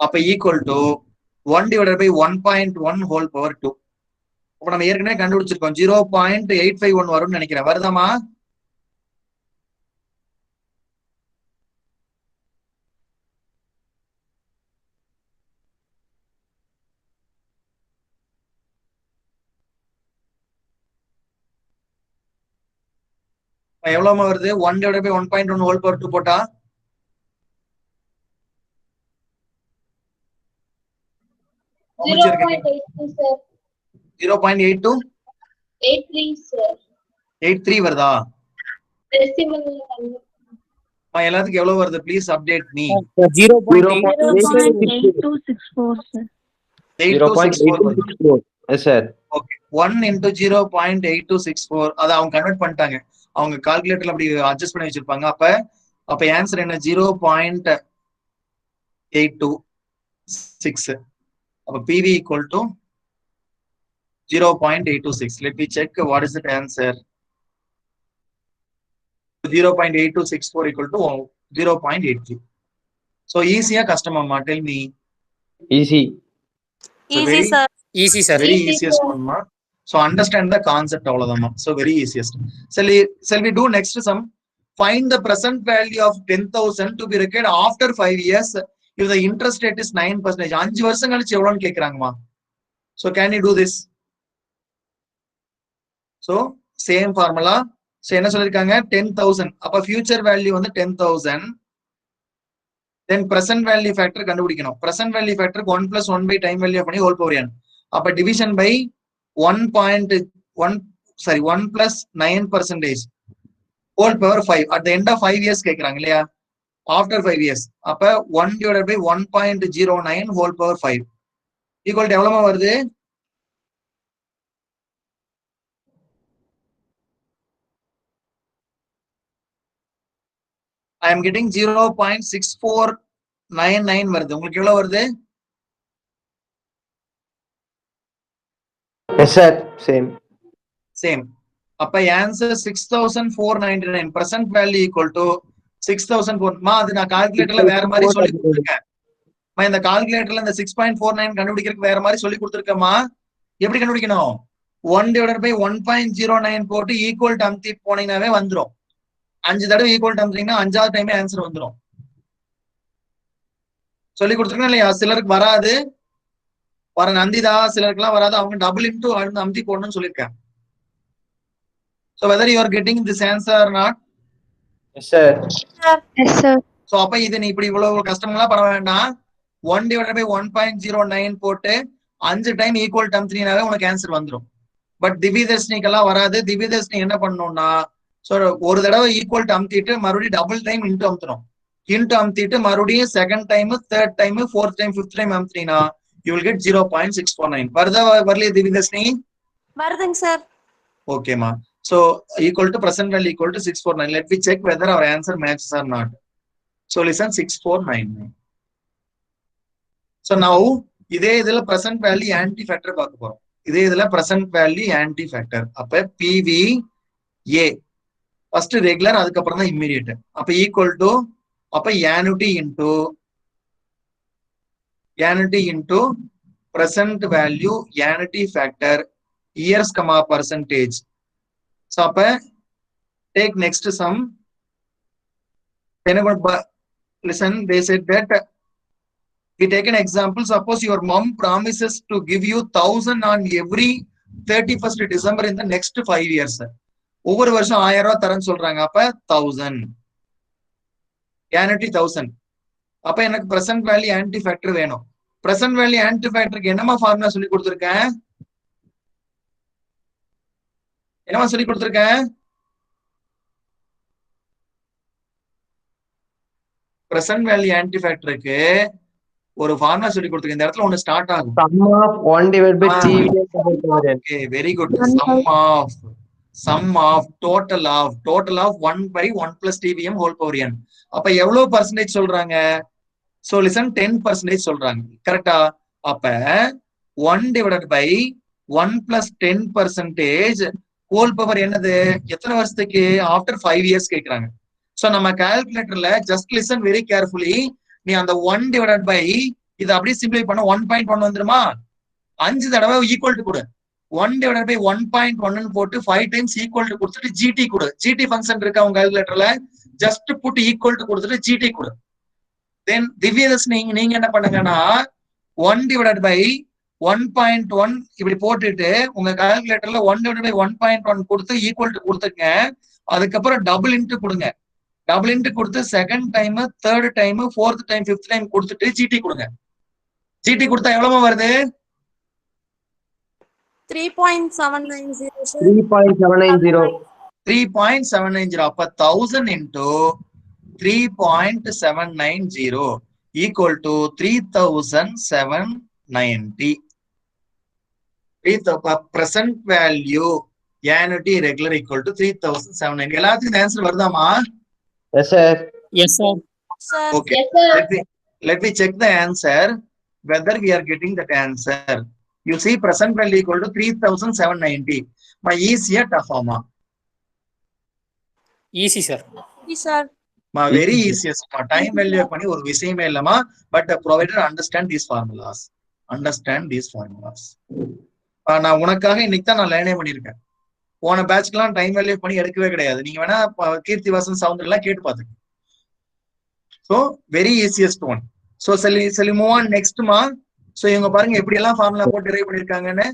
அப்ப equal to 1 divided by 1.1 whole power 2. அப்ப நம்ம ஏற்கனவே கண்டுபிடிச்சிருக்கோம் 0.851 வரும்னு நினைக்கிறேன். வருதாமா? எவ்வளவு வருது? 1 divided by 1.1 whole power 2 போட்டா 0.82 sir. 0.82 83 sir. 83 வருதா? Decimal எல்லாத்துக்கும் எவ்வளவு வருது? Please update me. 0.8264 sir. 0.8264. Yes sir. Okay, 1 into 0.8264. அதை அவங்க கன்வெர்ட் பண்ணிட்டாங்க. அவங்க கால்குலேட்டர்ல அப்படி அட்ஜஸ்ட் பண்ணி வச்சிருப்பாங்க. அப்ப ஆன்சர் என்ன? 0.826. அப்ப PV equal to 0.826. Let me check what is the answer. 0.8264 equal to 0.83. So easy or custom, Amma? Tell me. Easy. Easy sir. Easy, sir. Very Easy, easiest sir. one, ma. So understand the concept avladama. So very easiest. Shall we do next sum? Find the present value of 10,000 to be recorded after 5 years if the interest rate is 9%. 5 வருஷம் கழிச்சு எவ்வளவுன்னு கேக்குறாங்கமா. So can you do this? So same formula. So என்ன சொல்லிருக்காங்க? 10,000. அப்ப future value வந்து 10,000. Then present value factor கண்டுபிடிக்கணும். Present value factor 1 plus 1 by time value பண்ணி whole power n. அப்ப division by 1 plus 9% whole power 5 at the end of 5 years கேக்குறாங்க இல்லையா? After 5 years. அப்ப 1 divided by 1.09 whole power 5 equal to எவ்வளவு வருது? I am getting 0.6499 வருது. உங்களுக்கு எவ்வளவு வருது? Yes sir. Same. அப்ப answer 6499. present value equal to 6004. மா அது நான் கால்குலேட்டர்ல வேற மாதிரி சொல்லி கொடுத்திருக்கேன். இந்த கால்குலேட்டர்ல இந்த 6.49 கண்டுபிடிக்கிறதுக்கு வேற மாதிரி சொல்லி கொடுத்திருக்கேமா. எப்படி கண்டுபிடிக்கணும்? 1 divided by 1.09 போட்டு ஈக்குவல் டு அமுத்தி போனீங்கன்னாவே வந்துரும். 5 தடவை ஈக்குவல் டு அமுத்திங்கன்னா 5வது டைமே ஆன்சர் வந்துரும். சொல்லி கொடுத்துருக்கேன் இல்லையா? சிலருக்கு வராது, வர நந்திதா, சிலருக்கு எல்லாம் வராது. அவங்க டபுள் இன்டூ அமுத்தி போடணும்னு சொல்லியிருக்கேன். So whether you are getting this answer or not? Yes sir. Yes sir. So அப்ப இது நீ இப்படி இவ்வளவு கஷ்டமெல்லாம் பண்ண வேண்டாம். 1 divided by 1.09 போட்டு 5 டைம் ஈக்குவல் டம் 3நாவே உனக்கு ஆன்சர் வந்துடும். பட் திவ்யதர்ஷினிக்கெல்லாம் வராது. திவ்யதர்ஷினி என்ன பண்ணணும்னா, ஸோ ஒரு தடவை ஈக்குவல் டு அமுத்திட்டு மறுபடியும் டபுள் டைம் இன்ட்டு அமுத்தணும். இன்ட்டு அமுத்திட்டு மறுபடியும் second time, third time, fourth time, fifth time அமுத்தினா you will get 0.649. வருதா வரலையே திவ்யதர்ஷினி? வருதுங்க சார். ஓகேமா. So equal to present value equal to 649. Let me check whether our answer matches or not. So listen, 6499. So now இதே இதுல present value anti factor பார்க்க போறோம். இதே இதுல present value anti factor. அப்ப PVA first regular, அதுக்கப்புறம் தான் immediate. அப்ப equal to அப்ப annuity into present value annuity factor years comma percentage. So அப்ப take next sum. Listen, they said that we take an example. Suppose your mom promises to give you 1,000 on every 31st December in the next 5 years. ஒவ்வொரு வருஷம் 1000 ரூபாய் தரேன்னு சொல்றாங்க. அப்ப 1000 annuity 1000. அப்ப எனக்கு present value anti factor வேணும். Present value annuity ஃபேக்டருக்கு என்னமா ஃபார்முலா சொல்லி கொடுத்துருக்கேன்? என்னமா சொல்லி கொடுத்துருக்கேன்? பிரசன்ட் வேல்யூ ஆன்டி ஃபேக்டருக்கு ஒரு ஃபார்முலா சொல்லி கொடுத்துருக்கேன். இந்த இடத்துல ஒன்னு ஸ்டார்ட் ஆகும். Sum of 1 divided by TVM whole power n. Okay, very good. Sum of total of 1 by 1 plus TVM whole power n. அப்ப எவ்வளவு பர்சன்டேஜ் சொல்றாங்க? So listen, 10% சொல்றாங்க. கரெக்டா? அப்ப 1 divided by 1 plus 10% whole power என்னது? எத்தனை வருஷத்துக்கு? After 5 years கேக்குறாங்க. So நம்ம கால்குலேட்டர்ல just listen very carefully. நீ அந்த 1 divided by இதை அப்படியே சிம்பிளை பண்ண 1.1 வந்துருமா? 5 தடவை ஈக்குவல் டு கொடு. 1 divided by 1.1 போட்டு 5 times ஈக்குவல் டு கொடுத்துட்டு ஜிடி கொடு. ஜிடி ஃபங்க்ஷன் இருக்கா உங்க கால்குலேட்டர்ல? ஜஸ்ட் புட் ஈக்குவல் டு கொடுத்துட்டு ஜிடி கொடு. தென் திவ்யதர்ஷினி நீங்க என்ன பண்ணுங்கன்னா 1 divided by 1.1 இப்படி போட்டுட்டு உங்க கால்குலேட்டர்ல 1 divided by 1.1 கொடுத்து ஈக்குவல் டு கொடுத்துங்க. அதுக்கப்புறம் டபுள் இன்ட்டு கொடுங்க. டபுள் இன்ட்டு கொடுத்து second time, third time, fourth time, fifth time கொடுத்துட்டு ஜிடி கொடுங்க. ஜிடி கொடுத்தா எவ்வளவு வருது? 3.790 sir. 3.790. 3.790. அப்ப 1000 into 3.790 equal to 3790. Present value annuity regular equal to 3790. எல்லாத்துக்கும் இந்த answer வருதாமா? Yes sir. Yes, sir. Sir. Okay. Yes, sir. Let me check the answer whether we are getting that answer. You see present value equal to 3790. My easy or tough ma? Easy, sir. Yes, sir. Ma very easiest ma. Time value பண்ணி ஒரு விஷயமே இல்லமா. But the provider understand these formulas. Understand these formulas. நான் உனக்காக இன்னைக்கு தான் நான் லேர்னே பண்ணிருக்கேன். போன பேட்ச்க்கெல்லாம் டைம் வேல்யூ பண்ணி எடுக்கவே கிடையாது. நீங்க வேணா கீர்த்தி வாசன் சவுந்தர் எல்லாம் கேட்டு பாத்துங்க. So very easiest one. So shall move on next ma. So இவங்க பாருங்க எப்படி எல்லாம் ஃபார்முலா போட்டு டெரைவ் பண்ணிருக்காங்கன்னு.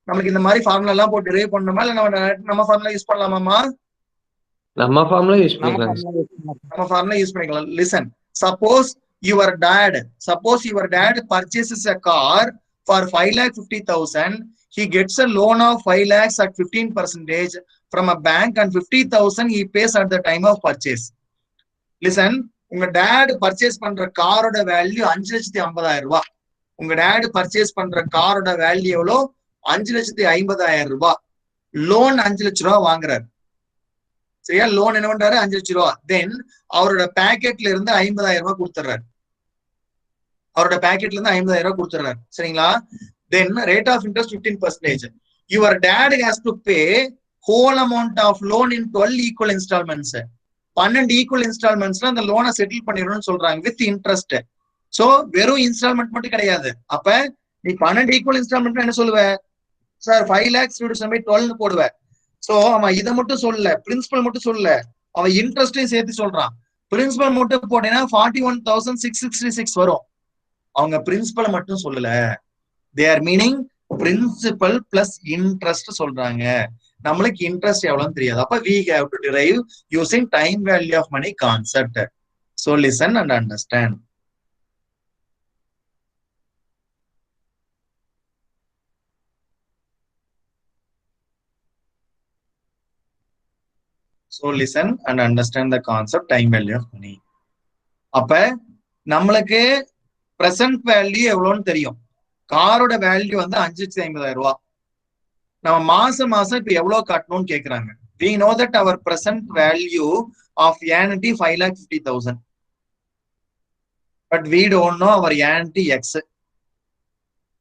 நமக்கு இந்த மாதிரி ஃபார்முலா எல்லாம் போட்டு டெரைவ் பண்ணணுமா இல்ல நம்ம ஃபார்முலா யூஸ் பண்ணலாமாமா? நம்ம ஃபார்முலா யூஸ் பண்ணிக்கலாம். நம்ம ஃபார்முலா யூஸ் பண்ணிக்கலாம். Listen, suppose your dad purchases a car for 5,50,000. He gets a loan of 5 lakhs at 15% from a bank and 50,000 he pays at the time of purchase. Listen, உங்க date purchase பண்ற காரோட value 5,50,000 ரூபாய். உங்க date purchase பண்ற காரோட value எவ்வளோ? 5,50,000 ரூபாய். Loan 5 லட்சம் ரூபாய் வாங்குறாரு. சரியா? லோன் என்ன பண்றாரு? 5 லட்சம் ரூபாய். தென் அவரோட பேக்கெட்ல இருந்து 50,000 ரூபாய் கொடுத்துறாரு. அவரோட பேக்கெட்ல இருந்து 50,000 ரூபாய் கொடுத்துறாரு. சரிங்களா? Then rate of interest 15%. Your dad has to pay whole amount of loan in 12 equal installments. 12 equal installments அந்த லோனை செட்டில் பண்ணிடணும்னு சொல்றாங்க வித் இன்ட்ரெஸ்ட். சோ வெறும் இன்ஸ்டால்மெண்ட் மட்டும் கிடையாது. அப்ப நீ 12 ஈக்குவல் இன்ஸ்டால்மெண்ட் என்ன சொல்லுவ? சார் 5 lakhs 12 போடுவ. சோ அவன் இதை மட்டும் சொல்லல, பிரின்சிபல் மட்டும் சொல்லல, அவன் இன்ட்ரெஸ்டையும் சேர்த்து சொல்றான். பிரின்சிபல் மட்டும் போட்டேன்னா 41,666 வரும். அவங்க பிரின்சிபல் மட்டும் சொல்லல. They are meaning principal plus interest சொல்றாங்க. நம்மளுக்கு இன்ட்ரெஸ்ட் எவ்வளவுன்னு தெரியாது. அப்ப we have to derive using time value of money concept. So listen and understand. So listen and understand the concept time value of money. அப்ப நம்மளுக்கு present value எவ்வளவுன்னு தெரியும். காரோட வேல்யூ வந்து 5,50,000 ரூபாய். நம்ம மாசம் இப்ப எவ்வளவு கட்டணும்னு கேக்குறாங்க. We know that our present value of annuity 5,50,000. But we don't know our annuity X.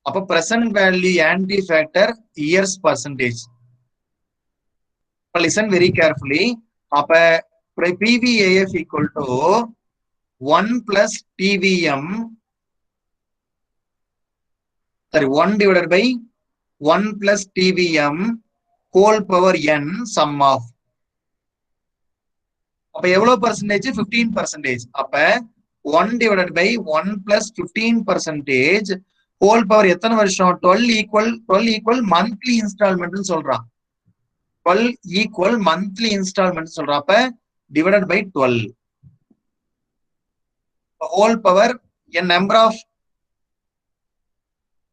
அப்ப present value annuity factor years percentage. Listen very carefully. அப்ப PVAF equal to 1 plus TVM. Sorry, 1 divided by 1 plus TVM whole power n sum of. அப்ப எவ்வளவு percentage? 15%. அப்ப 1 divided by 1 plus 15% whole power எத்தனை வருஷம்? 12 equal monthly installment சொல்றான். 12 equal monthly installment சொல்றான். அப்ப divided by 12. Whole power a number of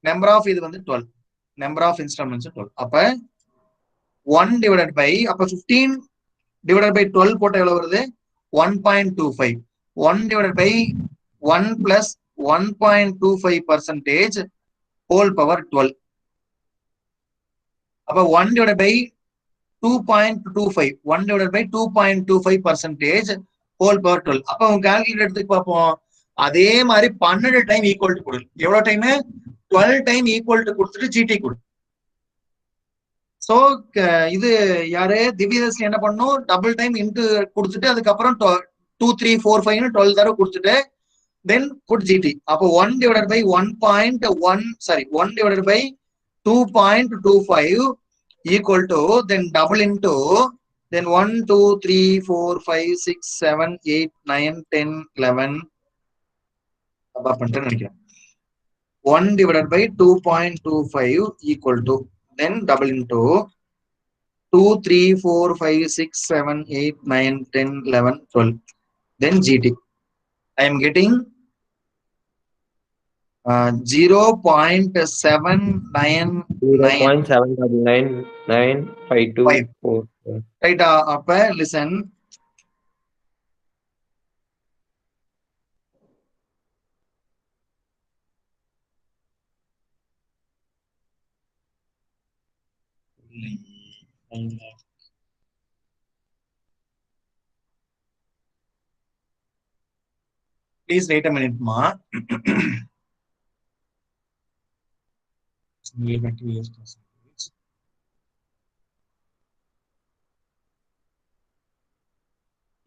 number of இது வந்து 12, நம்பர் ஆஃப் இன்ஸ்டால்மெண்ட்ஸ் 12. அப்ப 1 டிவைடட் பை, அப்ப 15 டிவைடட் பை 12 போட்ட எவ்வளவு வருது? 1.25. 1 divided by 1 plus 1.25% whole power 12. அப்ப 1 divided by 2.25, 1 divided by 2.25% whole power 12. அப்ப உங்க கால்குலேட்டர் எடுத்து பார்ப்போம். அதே மாதிரி 12 டைம் ஈக்குவல் டு கொடு. எவ்வளவு டைம்? 12 டைம் ஈக்குவல் டு கொடுத்துட்டு ஜிடி கொடு. சோ இது யாரு திவ்யதர்ஷினி என்ன பண்ணும்? டபுள் டைம் இன்டு கொடுத்துட்டு அதுக்கப்புறம் 2 3 4 5 12 தடவை கொடுத்துட்டு தென் புட் ஜிடி. அப்போ 1 divided by 1.1, sorry 1 divided by 2.25 equal to then double into then 1 2 3 4 5 6 7 8 9 10 11 அப்பா பண்ணிட்டேன்னு நினைக்கிறேன். 1 divided by 2.25 equal to then double into 2 3 4 5 6 7 8 9 10 11 12 then GT. I am getting 0.799 0.79952. right. Up listen, please wait a minute ma.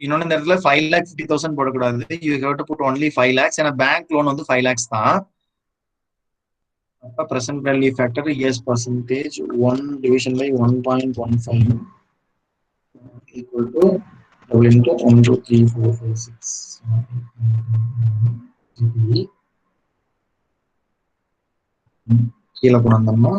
இன்னொன்னு இந்த இடத்துல 5,50,000 போடக்கூடாது. You have to put only 5 lakhs. ஏன்னா bank loan வந்து 5 lakhs தான். அப்ப present value factor is percentage 1 division by 1.15 equal to double into 1 2 3 4 5 6 கீழே கொண்டு வந்தோம்னா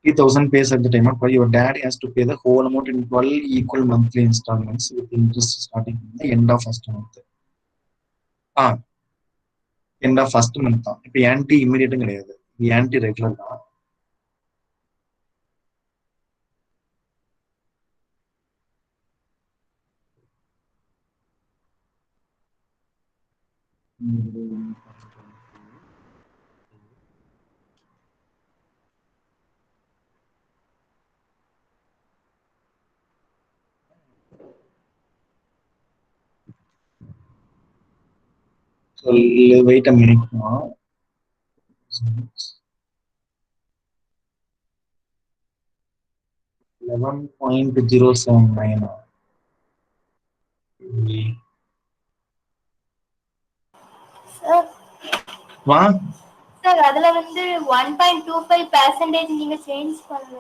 $3,000 pays at the time of your dad has to pay the whole amount in 12 equal monthly installments with interest starting from the end of first month. End of first month தான். இப்போ anti இமிடியேட்டும் கிடையாது, இது anti regular தான். So wait a minute now. 11.079. வா sir அதுல வந்து 1.25% நீங்க change பண்ணல.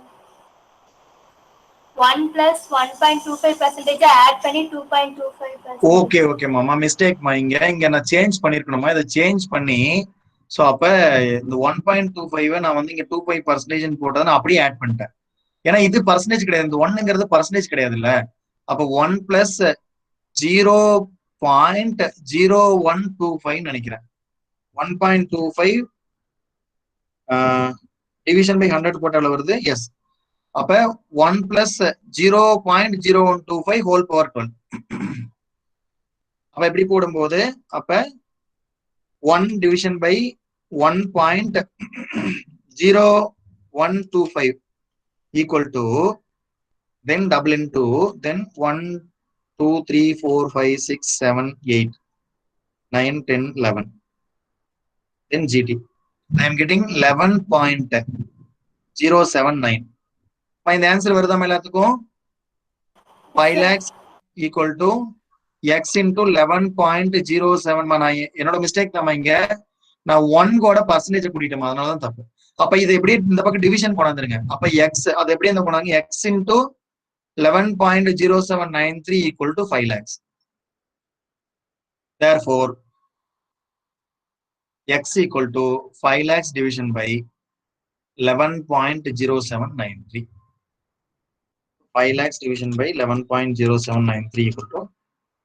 1 plus 1.25% ஆட் பண்ணி 2.25%. ஓகே ஓகே மாமா, மிஸ்டேக் மா. இங்க நான் சேஞ்ச் பண்ணிருக்கணுமா? இதை சேஞ்ச் பண்ணி சோ அப்ப இந்த 1.25 நான் வந்து இங்க 2.5% போட்டதை நான் அப்படியே ஆட் பண்ணிட்டேன். ஏன்னா இது பர்சன்டேஜ் கிடையாது, இந்த 1ங்கிறது பர்சன்டேஜ் கிடையாதுல்ல. அப்ப 1 plus 0.0125 நினைக்கிறேன். 1.25 டிவிஷன் பை 100 போட்டால வருது. எஸ், அப்ப 1 plus 0.0125 ஹோல் பவர் 12. அப்ப எப்படி போடும்போது அப்ப 1 division by 1.0125 equal to then double into then 1 2 3 4 5 6 7 8 9 10 11 then GT. I am getting 11.079. இந்த ஆன்சர் வருதா எல்லாத்துக்கும்? 5 lakhs equal to x into 11.07. நான் என்னோட மிஸ்டேக் தான் இங்க, நான் 1 கூட பர்சன்டேஜ் கூட்டிட்டேன், அதனாலதான் தப்பு. அப்ப இது எப்படி இந்த பக்கம் டிவிஷன் கொண்டாந்துருங்க. அப்ப எக்ஸ் அது எப்படி இந்த கொண்டாங்க? X into 11.0793 equal to 5 lakhs. Therefore, x equal to 5 lakhs division by 11.0793. 5 lakhs division by 11.0793 equal to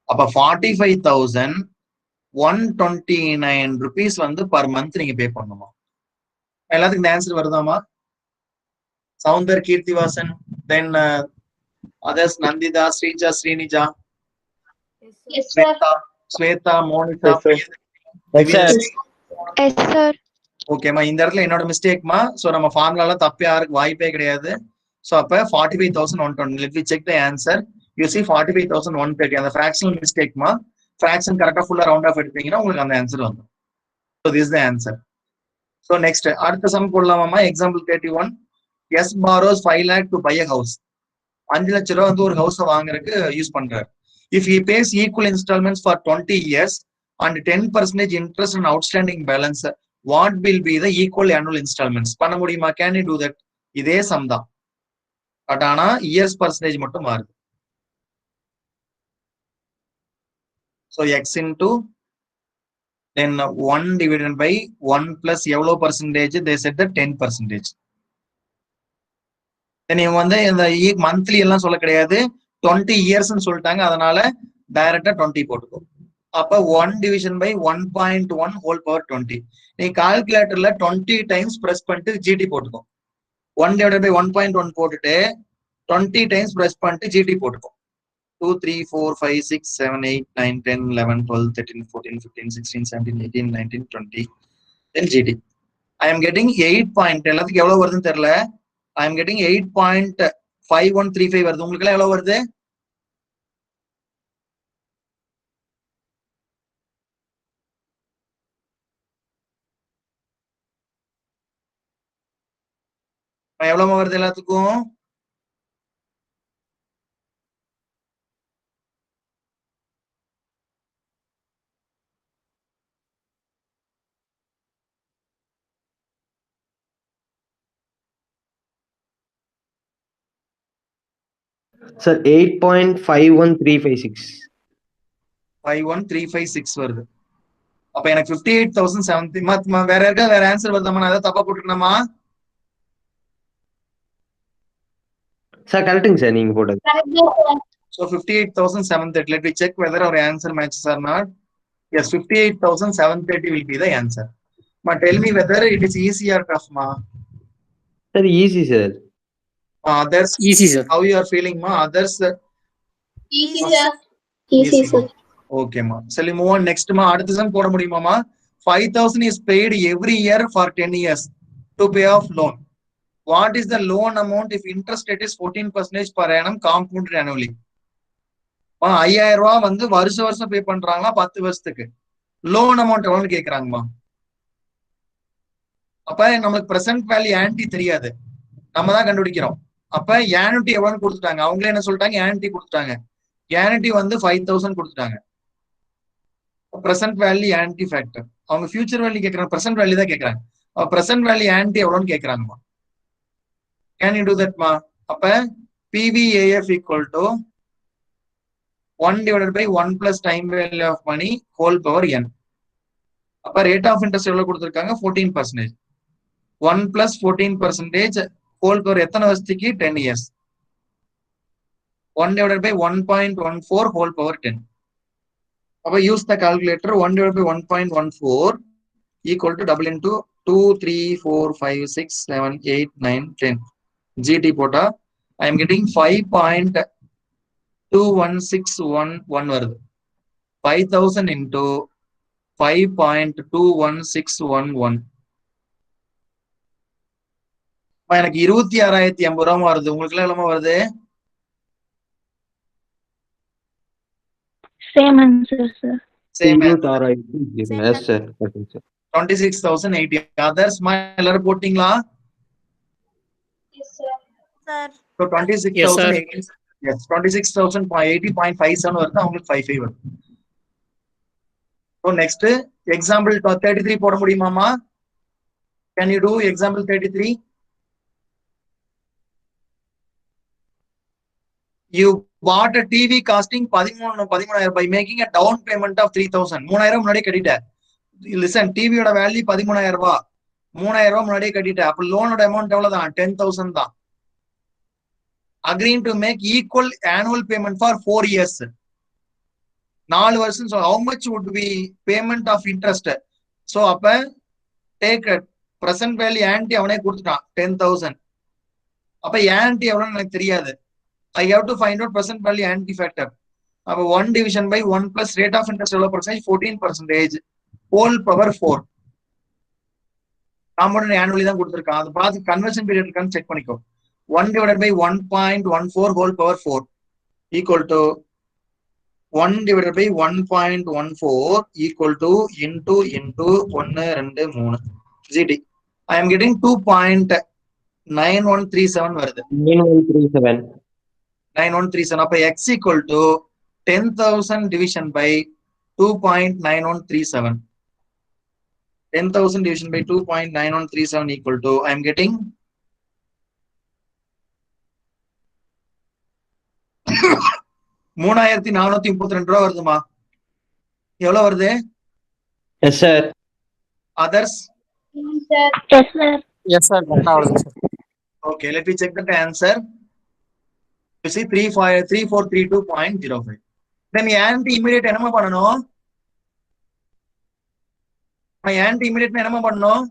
அப்ப 45,129 rupees வந்து per month நீங்க பே பண்ணுமா? எல்லாத்துக்கும் இந்த ஆன்சர் வருதாமா? Soundar, Keerthivasan, then others, Nandita, Srija, Srinija, Yes, sir. Sweta, Monica, Yes, sir. Yes, sir. ஓகேமா. இந்த இடத்துல என்னோட மிஸ்டேக்மா. சோ நம்ம ஃபார்முலால தப்பு யாருக்கு வாய்ப்பே கிடையாது. சோ அப்ப 45,120. let me check the answer. you see 45,130 அந்த ஃபிராக்ஷனல் மிஸ்டேக்மா. ஃபிராக்ஷன் கரெக்டா ஃபுல்லா ரவுண்ட் ஆஃப் எடுத்தீங்கன்னா உங்களுக்கு அந்த ஆன்சர் வந்துரும். so this is the answer. so next அடுத்த some போடலாமாமா? Example 31. S borrows 5 lakh to buy a house. 5 லட்சம் ரூபாய் வந்து ஒரு ஹவுஸ் வாங்குறதுக்கு யூஸ் பண்றாரு. if he pays equal installments for 20 years and 10% interest on outstanding balance, what will be the equal annual installments? பண்ண முடியுமா? can you do that? இதே some தான், பட் ஆனா இயர்ஸ் பர்சன்டேஜ் மட்டும் மாறுது. so x into then 1 divided by 1 plus எவ்வளவு percentage? they said that 10%. then இவங்க வந்து இந்த மந்த்லி எல்லாம் சொல்ல கிடையாது, 20 இயர்ஸ்ன்னு சொல்லிட்டாங்க. அதனால டைரக்டா 20 போட்டுக்கோ. அப்ப 1 division by 1.1 whole power 20. நீ கால்குலேட்டர்ல 20 டைம்ஸ் பிரஸ் பண்ணிட்டு ஜிடி போட்டுக்கோ. 1 divided by 1.1 போட்டுட்டு 20 டைம்ஸ் பிரஸ் பண்ணிட்டு ஜிடி போட்டுக்கோ. 2 3 4 5 6 7 8 9 10 11 12 13 14 15 16 17 18 19 20 then GT. I am getting 8 point. எல்லாத்துக்கும் எவ்வளவு வருதுன்னு தெரியல. I am getting 8.5135 வருது. உங்களுக்கு எல்லாம் எவ்வளவு வருது? எவ்வளவு வருது எல்லாத்துக்கும்? Sir, 8.51356. 51356 வருது. அப்ப எனக்கு 58,070. வேற இருக்கா? வேற ஆன்சர் வருதாமா? நான் அதை தப்பா போட்டுக்கணுமா? சார் கரெக்டுங்க சார் நீங்க போட்டது. So 58,730. Let me check whether our answer matches or not. Yes, 58,730 will be the answer. But tell me whether it is easy or tough, ma. Sir, easy sir. Others, Easy, sir. how you are feeling, ma? Others, Easy, sir. Easy, sir. okay, ma. Shall we move on next, ma? அடுத்த some போட முடியுமா, ma? 5,000 is paid every year for 10 years to pay off loan. What is the loan amount if interest rate is 14% per annum compounded annually? 5,000 ரூபாய் வந்து வருஷம் பே பண்றாங்களா 10 வருஷத்துக்கு. Loan amount எவ்வளவுன்னு கேக்குறாங்கம்மா. அப்ப நமக்கு பிரசன்ட் வேல்யூ ஆன்டி தெரியாது, நம்ம தான் கண்டுபிடிக்கிறோம். அப்ப ஆனுட்டி எவ்வளவுன்னு கொடுத்துட்டாங்க. அவங்களே என்ன சொல்லிட்டாங்க? ஆன்டி கொடுத்துட்டாங்க. ஆனுட்டி வந்து 5,000 கொடுத்துட்டாங்க. Present value annuity factor. அவங்க ஃபியூச்சர் வேல்யூ கேட்கறாங்க, பிரசன்ட் வேல்யூ தான் கேட்கறாங்க. பிரசன்ட் வேல்யூ ஆன்டி எவ்வளவுன்னு கேட்கறாங்கம்மா. கேன் யூ டூ தட் மா? அப்ப PVAF equal to 1 divided by 1 plus time value of money whole power n. அப்ப rate of interest எவ்வளவு கொடுத்திருக்காங்க? 14%. 1 plus 14% whole power எத்தனை வருஷத்துக்கு? 10 years. 1 divided by 1.14 whole power 10. அப்ப use the calculator. 1 divided by 1.14 equal to double into 2 3 4 5 6 7 8 9 10. GT போட்டா I am getting 5.21611 வருது. 5,000 into 5.21611. எனக்கு 26,080 ரூபாய் வருது. உங்களுக்கு எல்லாம் எவ்வளவு வருது? Same answer, sir. Same Yes sir. 26,080. Others எல்லாரும் போட்டீங்களா? Yes, sir. Sir. So 26,080. Yes, 26,080.57 வருது. அவங்களுக்கு 55 வருது. So next example 33 போட முடியுமாமா? Can you do example 33? You bought a TV costing 13,000 by making a down payment of 3,000. 3,000 முன்னாடியே கட்டிட்ட. Listen, TV யோட value 13,000 ரூபாய். 3000 ரூபாய் முன்னாடியே கட்டிட்டேன். அப்ப லோனோட அமௌண்ட் எவ்வளவுதான்? 10,000 தான். Agreeing to make equal annual payment for 4 years. 4 வருஷம். So how much would be payment of interest? So அப்ப டேக் பிரசன்ட் வேல்யூ ஆன்டி அவனே கொடுத்துட்டான் 10,000. அப்ப ஆன்டி எவ்வளவுன்னு எனக்கு தெரியாது. I have to find out present value annuity factor. அப்ப 1 division by 1 plus rate of interest எவ்வளவு percentage? 14% whole power 4. Compound annually தான் கொடுத்துருக்கான். அது பார்த்து கன்வர்ஷன் பீரியட் இருக்கான்னு செக் பண்ணிக்கோ. 1 divided by 1.14 whole power 4 equal to 1 divided by 1.14 equal to into 1 2 3 GT. I am getting 2.9137 வருது. 9137. அப்ப x equal to 10,000 division by 2.9137. 10,000 division by 2.9137 equal to, I am getting 3,432 ரூபா வருதுமா? எவ்வளவு வருது? Yes sir. Others? Yes, sir. Yes, sir. Okay, let me check the answer. You see 3432.05. Then anti immediate என்னமா பண்ணணும்? anti immediate என்னமா பண்ணணும்?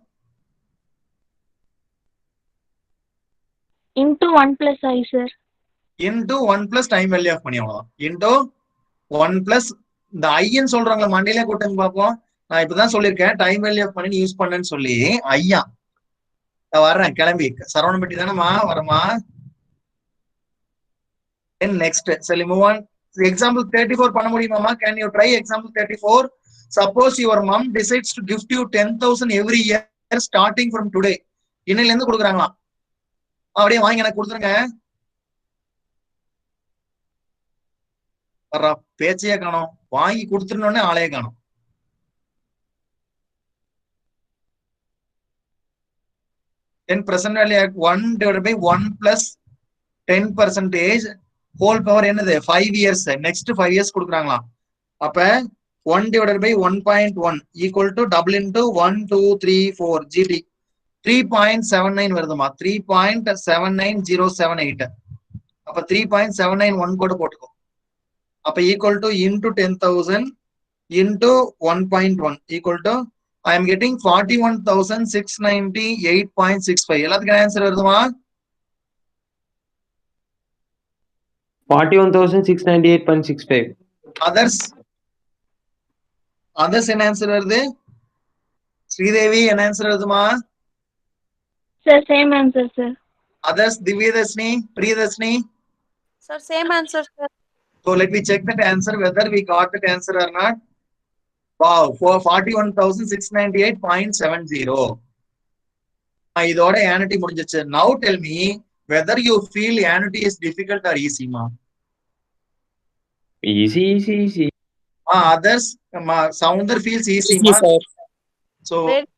Into 1 plus I, sir. Into 1 plus time value of money அவ்வளவுதான். Into 1 plus இந்த ஐயன்னு சொல்றாங்களா மண்டையிலே கூட்டங்க பார்ப்போம். நான் இப்பதான் சொல்லியிருக்கேன் time value of money use பண்ணேன்னு சொல்லி. ஐயா வர்றேன் கிளம்பி சரவணம்பட்டி தானேமா வரமா? Then next, shall we move on? Example 34 பண்ண முடியுமாமா? Can you try example 34? Suppose your mom decides to gift you 10,000 every year starting from today. இன்னையில இருந்து கொடுக்குறாங்களாம். அப்படியே வாங்கி எனக்கு கொடுத்துருங்க. வர்றா பேச்சையே காணும். வாங்கி கொடுத்துருனோடனே ஆளையே காணும். Then present value at 1 divided by 1 plus 10% whole power என்னது? 5 years. Next 5 years கொடுக்குறாங்களாம். அப்ப 1 divided by 1.1 equal to double into 1 2 3 4 GT. 3.79 வருதுமா? 3.79078. அப்ப 3.791 கூட போட்டுக்கோ. அப்ப equal to into 10,000 into 1.1 equal to I am getting 41,698.65. எல்லாத்துக்கும் ஆன்சர் வருதுமா? 41,698.65. others என்ன ஆன்சர் வருது? ஸ்ரீதேவி என்ன answer வருதுமா? Sir, same answer, sir. others Divyadashni, Priyadashni. Sir, same answer, sir. So let me check that answer whether we got that answer or not. Wow, for 41,698.70. இதோட annuity முடிஞ்சிச்சு. Now tell me whether you feel annuity is difficult or easy, ma? Easy. Others, Sounder feels easy, Easy, ma. sir. So Very